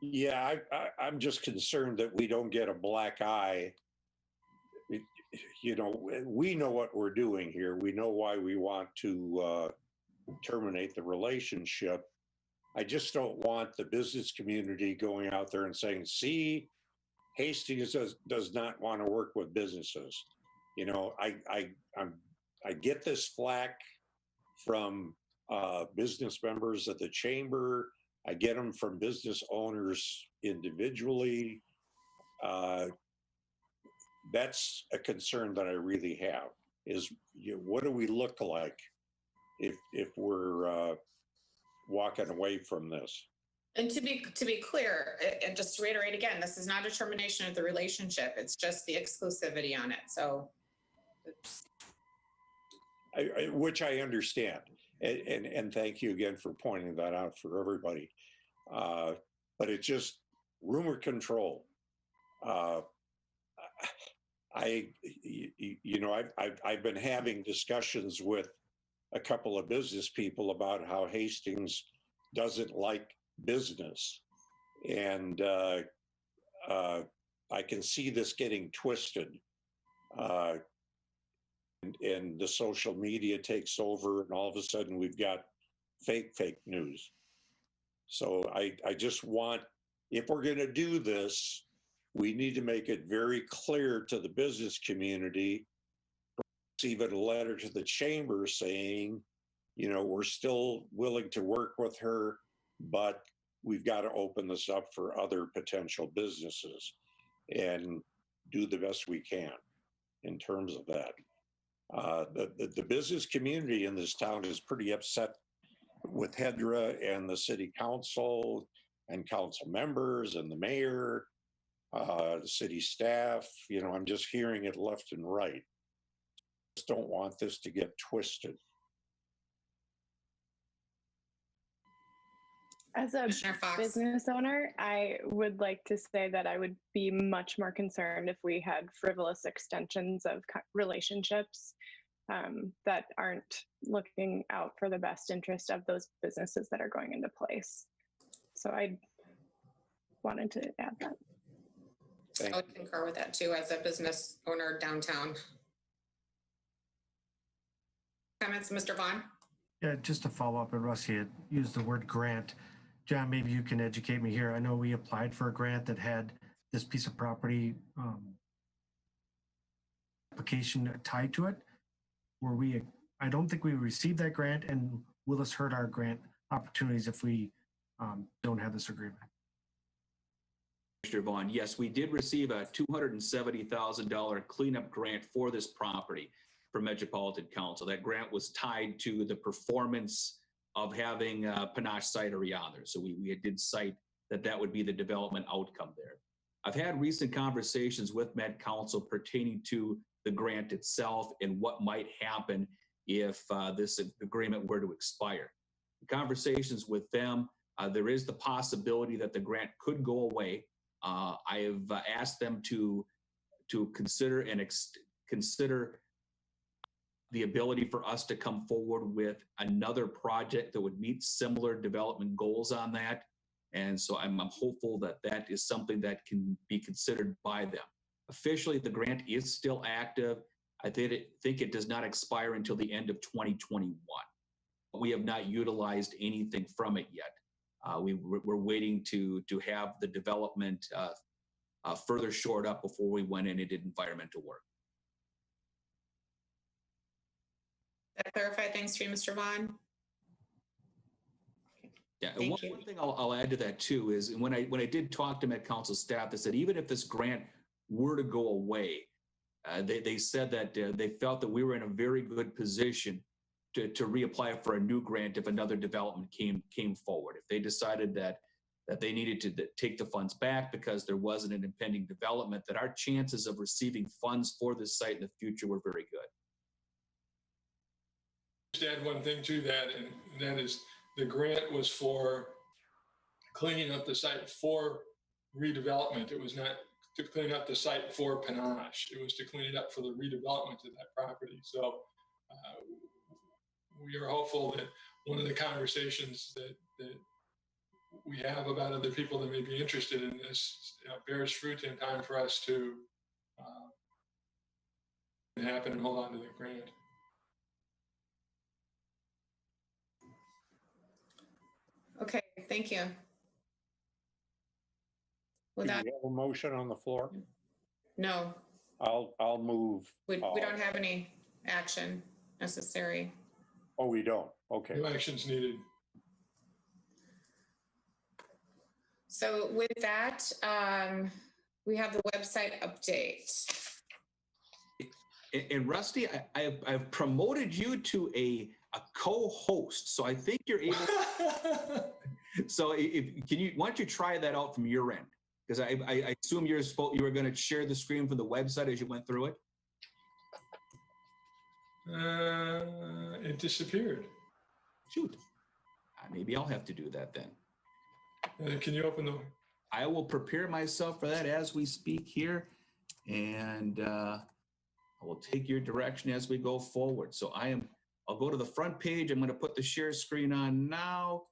Yeah, I'm just concerned that we don't get a black eye. You know, we know what we're doing here. We know why we want to terminate the relationship. I just don't want the business community going out there and saying, see, Hastings does not want to work with businesses. You know, I get this flack from business members of the chamber. I get them from business owners individually. That's a concern that I really have, is what do we look like if we're walking away from this? And to be clear, and just to reiterate again, this is not a termination of the relationship. It's just the exclusivity on it. So, which I understand, and thank you again for pointing that out for everybody. But it's just rumor control. I've been having discussions with a couple of business people about how Hastings doesn't like business, and I can see this getting twisted, and the social media takes over, and all of a sudden we've got fake news. So I just want, if we're going to do this, we need to make it very clear to the business community, perhaps even a letter to the chamber saying, you know, we're still willing to work with her, but we've got to open this up for other potential businesses and do the best we can in terms of that. The business community in this town is pretty upset with HEDRA and the city council and council members and the mayor, the city staff. You know, I'm just hearing it left and right. Just don't want this to get twisted. As a business owner, I would like to say that I would be much more concerned if we had frivolous extensions of relationships that aren't looking out for the best interest of those businesses that are going into place. So I wanted to add that. I would concur with that too, as a business owner downtown. Comments, Mr. Vaughn? Yeah, just to follow up, and Rusty had used the word grant. John, maybe you can educate me here. I know we applied for a grant that had this piece of property application tied to it. I don't think we received that grant, and will this hurt our grant opportunities if we don't have this agreement? Commissioner Vaughn. Yes, we did receive a $270,000 cleanup grant for this property from Metropolitan Council. That grant was tied to the performance of having Panache Cidery on there. So we did cite that would be the development outcome there. I've had recent conversations with Met Council pertaining to the grant itself and what might happen if this agreement were to expire. The conversations with them, there is the possibility that the grant could go away. I have asked them to consider consider the ability for us to come forward with another project that would meet similar development goals on that. And so I'm hopeful that that is something that can be considered by them. Officially, the grant is still active. I think it does not expire until the end of 2021. We have not utilized anything from it yet. We're waiting to have the development further shored up before we went in and did environmental work. That clarify things for you, Mr. Vaughn? Yeah, and one thing I'll add to that too is when I did talk to Met Council staff, they said even if this grant were to go away, they said that they felt that we were in a very good position to reapply for a new grant if another development came forward. If they decided that they needed to take the funds back because there wasn't an impending development, that our chances of receiving funds for this site in the future were very good. Just add one thing to that, and that is the grant was for cleaning up the site for redevelopment. It was not to clean up the site for Panache. It was to clean it up for the redevelopment of that property. So we are hopeful that one of the conversations that we have about other people that may be interested in this bears fruit in time for us to happen and hold on to the grant. Okay, thank you. With Do that, you have a motion on the floor? no, I'll move. we don't have any action necessary. Oh, we don't. Okay. No actions needed. So with that, we have the website update. And Rusty, I've promoted you to a co-host, so I think you're able. So why don't you try that out from your end? Because I assume you were going to share the screen from the website as you went through it. It disappeared. Shoot, maybe I'll have to do that then. Can you open the? I will prepare myself for that as we speak here, and I will take your direction as we go forward. So I'll go to the front page. I'm going to put the share screen on now,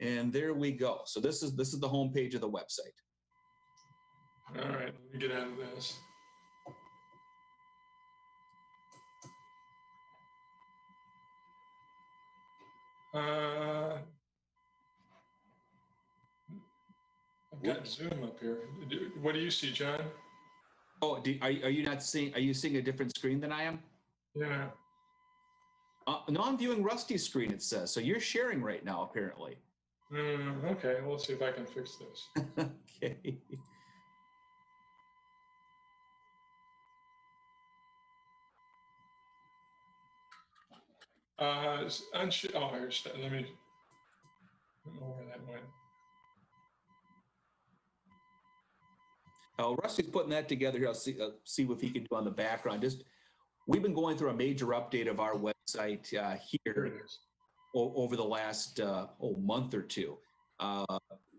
and there we go. So this is the home page of the website. All right, let me get out of this. I've got Zoom up here. What do you see, John? Oh, are you not seeing? Are you seeing a different screen than I am? Yeah. No, I'm viewing Rusty's screen. It says so. You're sharing right now, apparently. Okay, well, let's see if I can fix this. Okay. Oh, here's, let me. I don't know where that went. Rusty's putting that together here. I'll see what he can do on the background. We've been going through a major update of our website here over the last month or two.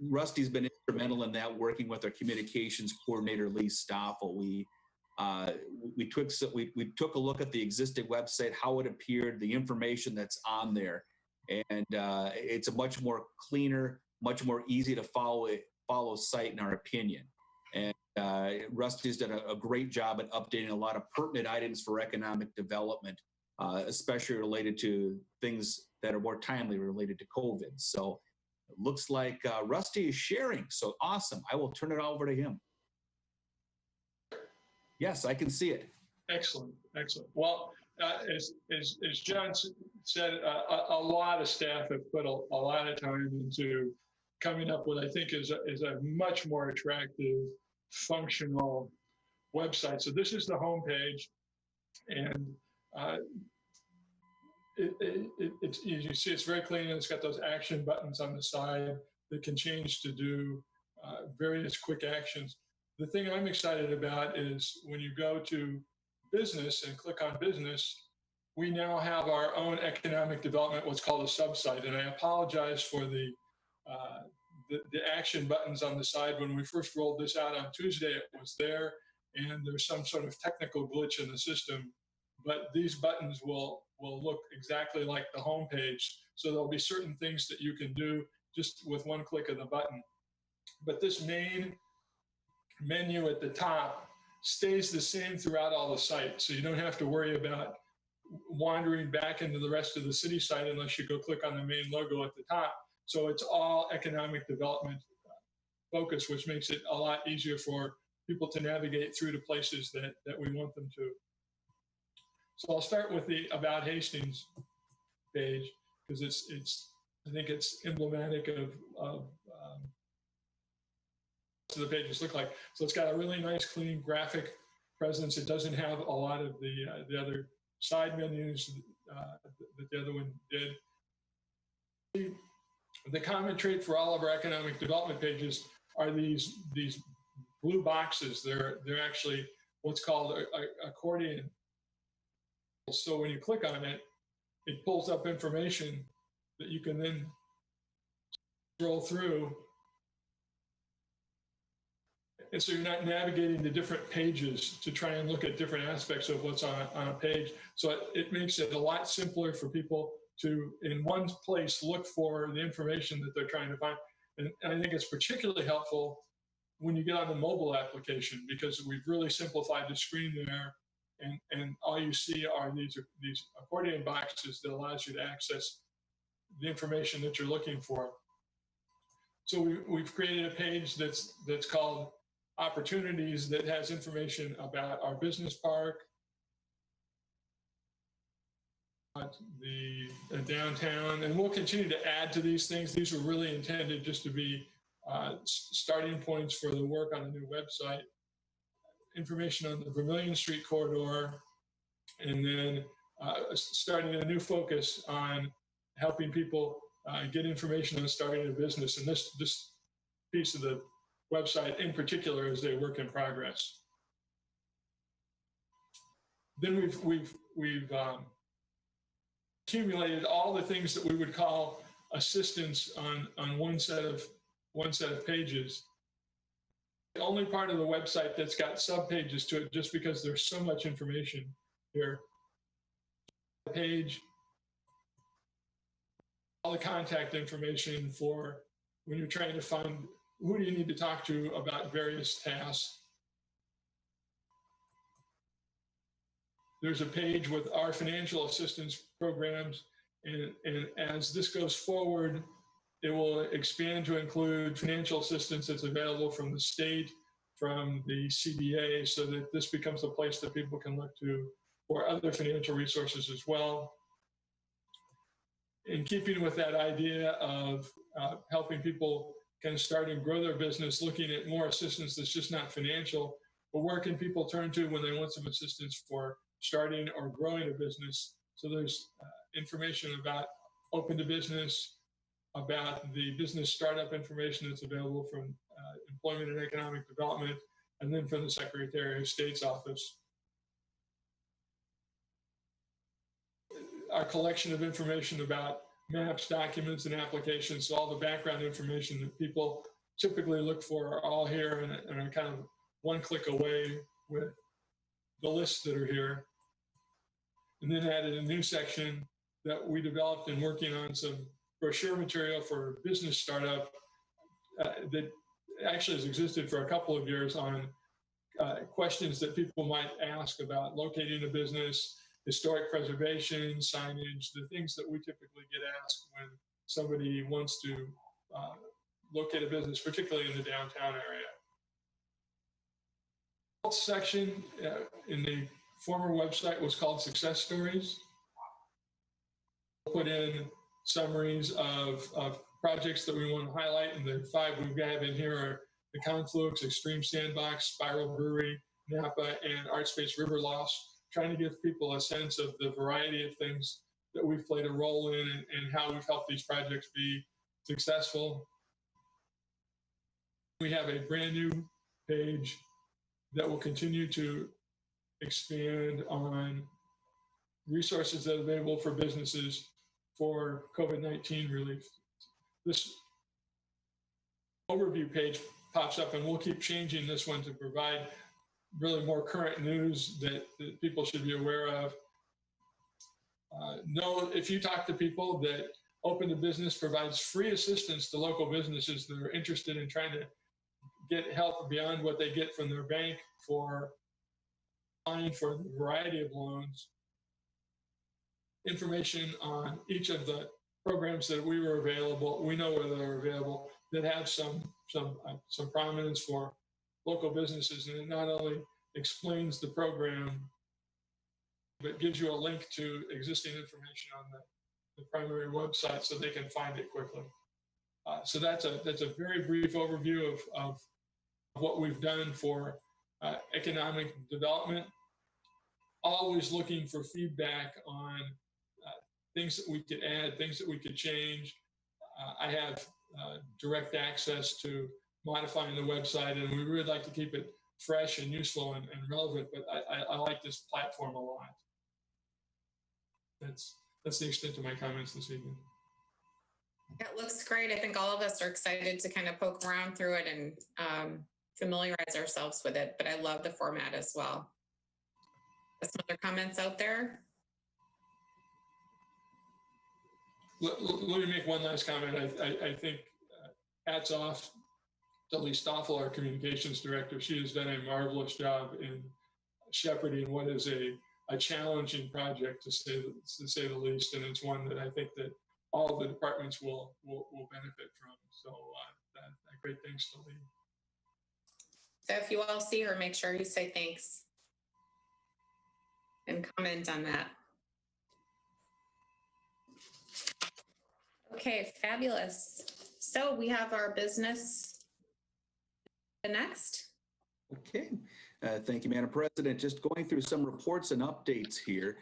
Rusty's been instrumental in that, working with our communications coordinator, Lee Stoffel. We took a look at the existing website, how it appeared, the information that's on there, and it's a much more cleaner, much more easy to follow site in our opinion. And Rusty's done a great job at updating a lot of pertinent items for economic development, especially related to things that are more timely related to COVID. So it looks like Rusty is sharing. So awesome. I will turn it over to him. Yes, I can see it. Excellent, excellent. Well, as John said, a lot of staff have put a lot of time into coming up with, I think, is a much more attractive, functional website. So this is the homepage, and it's, you see, it's very clean, and it's got those action buttons on the side that can change to do various quick actions. The thing I'm excited about is when you go to business and click on business, we now have our own economic development, what's called a sub-site. And I apologize for the action buttons on the side. When we first rolled this out on Tuesday, it was there, and there's some sort of technical glitch in the system. But these buttons will look exactly like the home page. So there'll be certain things that you can do just with one click of the button. But this main menu at the top stays the same throughout all the sites. So you don't have to worry about wandering back into the rest of the city site unless you go click on the main logo at the top. So it's all economic development focus, which makes it a lot easier for people to navigate through to places that we want them to. So I'll start with the About Hastings page, because I think it's emblematic of the pages look like. So it's got a really nice, clean graphic presence. It doesn't have a lot of the other side menus that the other one did. The common trait for all of our economic development pages are these blue boxes. They're actually what's called a accordion. So when you click on it, it pulls up information that you can then scroll through. And so you're not navigating the different pages to try and look at different aspects of what's on a page. So it makes it a lot simpler for people to, in one place, look for the information that they're trying to find. And I think it's particularly helpful when you get on the mobile application, because we've really simplified the screen there. And all you see are these accordion boxes that allows you to access the information that you're looking for. So we've created a page that's called Opportunities, that has information about our business park, the downtown, and we'll continue to add to these things. These were really intended just to be starting points for the work on a new website. Information on the Vermilion Street corridor, and then starting a new focus on helping people get information on starting a business. And this piece of the website in particular is a work in progress. Then we've accumulated all the things that we would call assistance on one set of pages. The only part of the website that's got subpages to it, just because there's so much information here. Page, all the contact information for when you're trying to find who do you need to talk to about various tasks. There's a page with our financial assistance programs, and as this goes forward, it will expand to include financial assistance that's available from the state, from the CBA, so that this becomes a place that people can look to for other financial resources as well. In keeping with that idea of helping people kind of start and grow their business, looking at more assistance that's just not financial, but where can people turn to when they want some assistance for starting or growing a business. So there's information about open to business, about the business startup information that's available from Employment and Economic Development, and then from the Secretary of State's office. Our collection of information about maps, documents, and applications, so all the background information that people typically look for are all here and are kind of one click away with the lists that are here. And then added a new section that we developed in working on some brochure material for business startup that actually has existed for a couple of years on questions that people might ask about locating a business, historic preservation, signage, the things that we typically get asked when somebody wants to locate a business, particularly in the downtown area. The section in the former website was called Success Stories. We'll put in summaries of projects that we want to highlight, and the 5 we have in here are the Conflux, Extreme Sandbox, Spiral Brewery, Napa, and Art Space River Loss, trying to give people a sense of the variety of things that we've played a role in and how we've helped these projects be successful. We have a brand new page that will continue to expand on resources that are available for businesses for COVID-19 relief. This overview page pops up, and we'll keep changing this one to provide really more current news that people should be aware of. Know, if you talk to people, that Open to Business provides free assistance to local businesses that are interested in trying to get help beyond what they get from their bank for applying for a variety of loans. Information on each of the programs that we know where they're available, that have some prominence for local businesses, and it not only explains the program, but gives you a link to existing information on the primary website so they can find it quickly. So that's a very brief overview of what we've done for economic development. Always looking for feedback on things that we could add, things that we could change. I have direct access to modifying the website, and we would like to keep it fresh and useful and relevant, but I like this platform a lot. That's the extent of my comments this evening. It looks great. I think all of us are excited to kind of poke around through it and familiarize ourselves with it, but I love the format as well. Some other comments out there? Let me make one last comment. I think hats off to Lee Stoffel, our communications director. She has done a marvelous job in shepherding what is a challenging project, to say the least, and it's one that I think that all the departments will benefit from. So great thanks to Lee. So if you all see her, make sure you say thanks and comment on that. Okay, fabulous. So we have our business next. Okay, thank you, Madam President. Just going through some reports and updates here.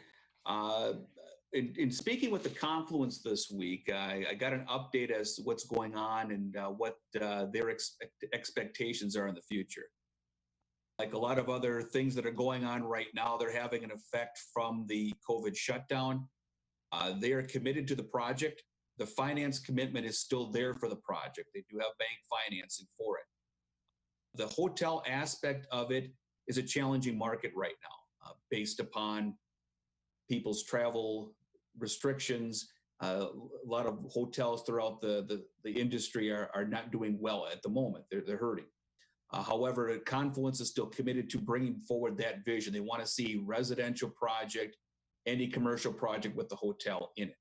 In speaking with the Confluence this week, I got an update as to what's going on and what their expectations are in the future. Like a lot of other things that are going on right now, they're having an effect from the COVID shutdown. They are committed to the project. The finance commitment is still there for the project. They do have bank financing for it. The hotel aspect of it is a challenging market right now, based upon people's travel restrictions. A lot of hotels throughout the industry are not doing well at the moment. They're hurting. However, Confluence is still committed to bringing forward that vision. They want to see residential project, any commercial project with the hotel in it.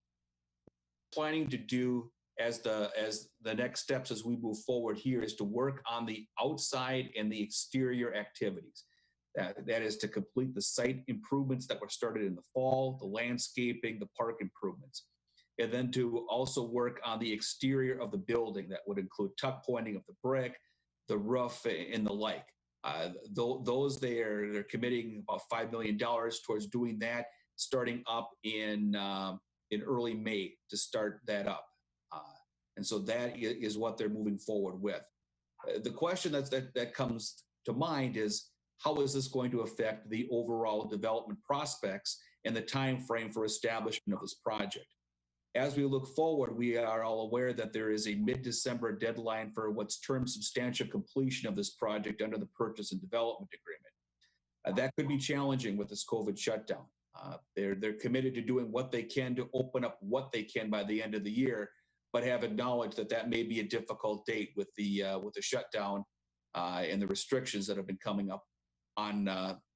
Planning to do as the next steps as we move forward here is to work on the outside and the exterior activities. That is to complete the site improvements that were started in the fall, the landscaping, the park improvements, and then to also work on the exterior of the building. That would include tuck pointing of the brick, the roof, and the like. They're committing about $5 million towards doing that, starting up in early May to start that up. And so that is what they're moving forward with. The question that comes to mind is, how is this going to affect the overall development prospects and the time frame for establishment of this project? As we look forward, we are all aware that there is a mid-December deadline for what's termed substantial completion of this project under the purchase and development agreement. That could be challenging with this COVID shutdown. They're committed to doing what they can to open up what they can by the end of the year, but have acknowledged that may be a difficult date with the shutdown and the restrictions that have been coming up on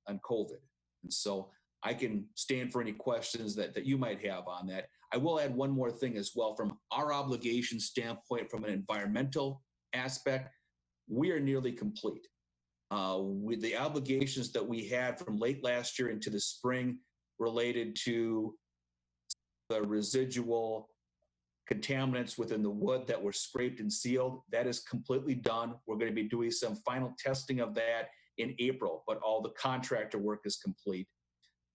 COVID. And so I can stand for any questions that you might have on that. I will add one more thing as well. From our obligation standpoint, from an environmental aspect, we are nearly complete. With the obligations that we had from late last year into the spring related to the residual contaminants within the wood that were scraped and sealed. That is completely done. We're going to be doing some final testing of that in April, but all the contractor work is complete.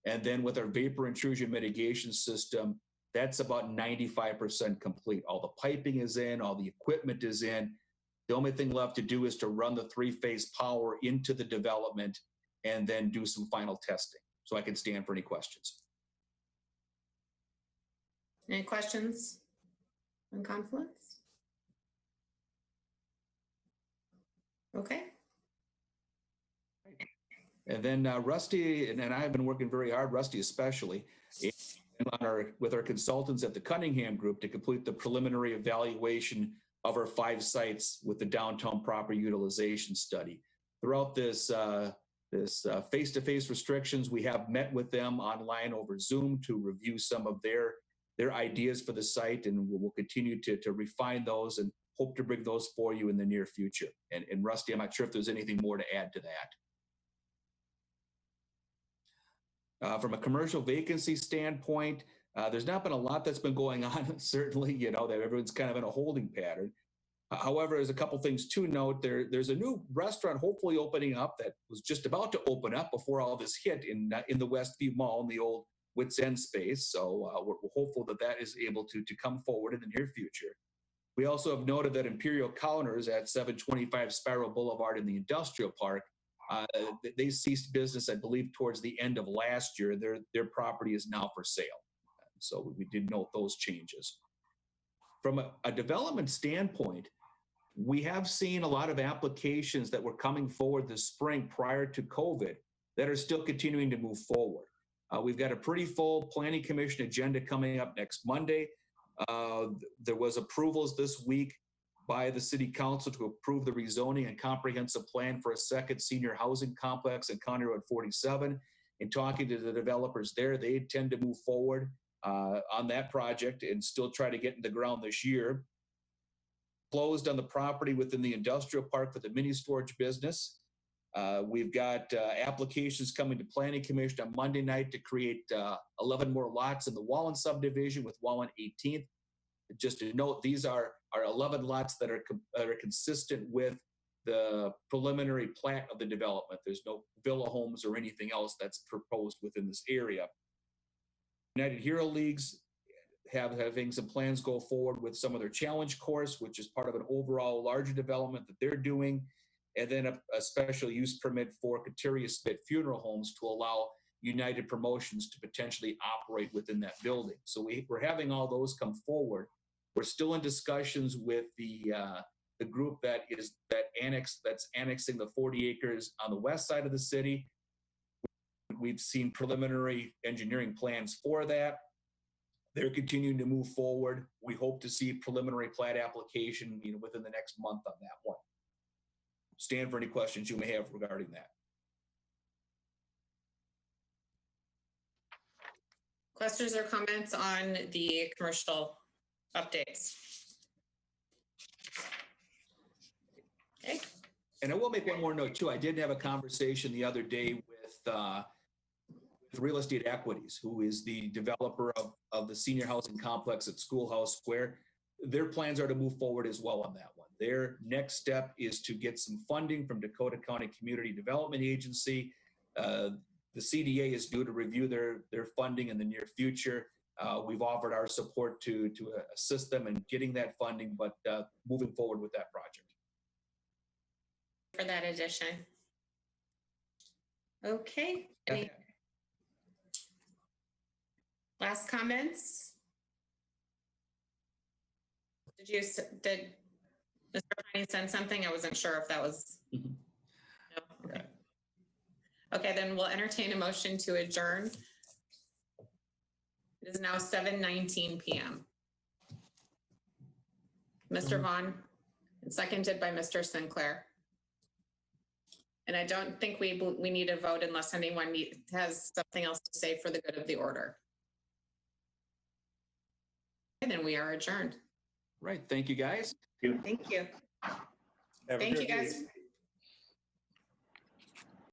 And then with our vapor intrusion mitigation system, that's about 95% complete. All the piping is in, all the equipment is in. The only thing left to do is to run the 3-phase power into the development and then do some final testing. So I can stand for any questions. Any questions on Confluence? Okay. And then Rusty and I have been working very hard, Rusty especially, with our consultants at the Cunningham Group to complete the preliminary evaluation of our 5 sites with the downtown property utilization study. Throughout this face-to-face restrictions, we have met with them online over Zoom to review some of their ideas for the site, and we'll continue to refine those and hope to bring those for you in the near future. And Rusty, I'm not sure if there's anything more to add to that. From a commercial vacancy standpoint, there's not been a lot that's been going on. Certainly, that everyone's kind of in a holding pattern. However, there's a couple things to note. There's a new restaurant hopefully opening up that was just about to open up before all this hit in the Westview Mall in the old Wits End space. So we're hopeful that is able to come forward in the near future. We also have noted that Imperial Counters at 725 Spiral Boulevard in the Industrial Park, they ceased business, I believe, towards the end of last year. Their property is now for sale. So we did note those changes. From a development standpoint, we have seen a lot of applications that were coming forward this spring prior to COVID that are still continuing to move forward. We've got a pretty full Planning Commission agenda coming up next Monday. There was approvals this week by the City Council to approve the rezoning and comprehensive plan for a second senior housing complex in County Road 47. In talking to the developers there, they intend to move forward on that project and still try to get in the ground this year. Closed on the property within the industrial park for the mini storage business. We've got applications coming to Planning Commission on Monday night to create 11 more lots in the Wallen subdivision with Wallen 18th. Just to note, these are 11 lots that are consistent with the preliminary plat of the development. There's no villa homes or anything else that's proposed within this area. United Hero Leagues having some plans go forward with some of their challenge course, which is part of an overall larger development that they're doing, and then a special use permit for Kateria Smith Funeral Homes to allow United Promotions to potentially operate within that building. So we're having all those come forward. We're still in discussions with the group that's annexing the 40 acres on the west side of the city. We've seen preliminary engineering plans for that. They're continuing to move forward. We hope to see preliminary plat application within the next month on that one. Stand for any questions you may have regarding that. Questions or comments on the commercial updates? Okay. And I will make one more note too. I did have a conversation the other day with Real Estate Equities, who is the developer of the senior housing complex at Schoolhouse Square. Their plans are to move forward as well on that one. Their next step is to get some funding from Dakota County Community Development Agency. The CDA is due to review their funding in the near future. We've offered our support to assist them in getting that funding, but moving forward with that project. For that addition. Okay. Any last comments? Did Mr. Tiny send something? I wasn't sure if that was. No? Okay. Okay, then we'll entertain a motion to adjourn. It is now 7:19 p.m. Mr. Vaughn, and seconded by Mr. Sinclair. And I don't think we need a vote unless anyone has something else to say for the good of the order. And then we are adjourned. Right. Thank you, guys. Thank you. Have a Thank good you, guys. week.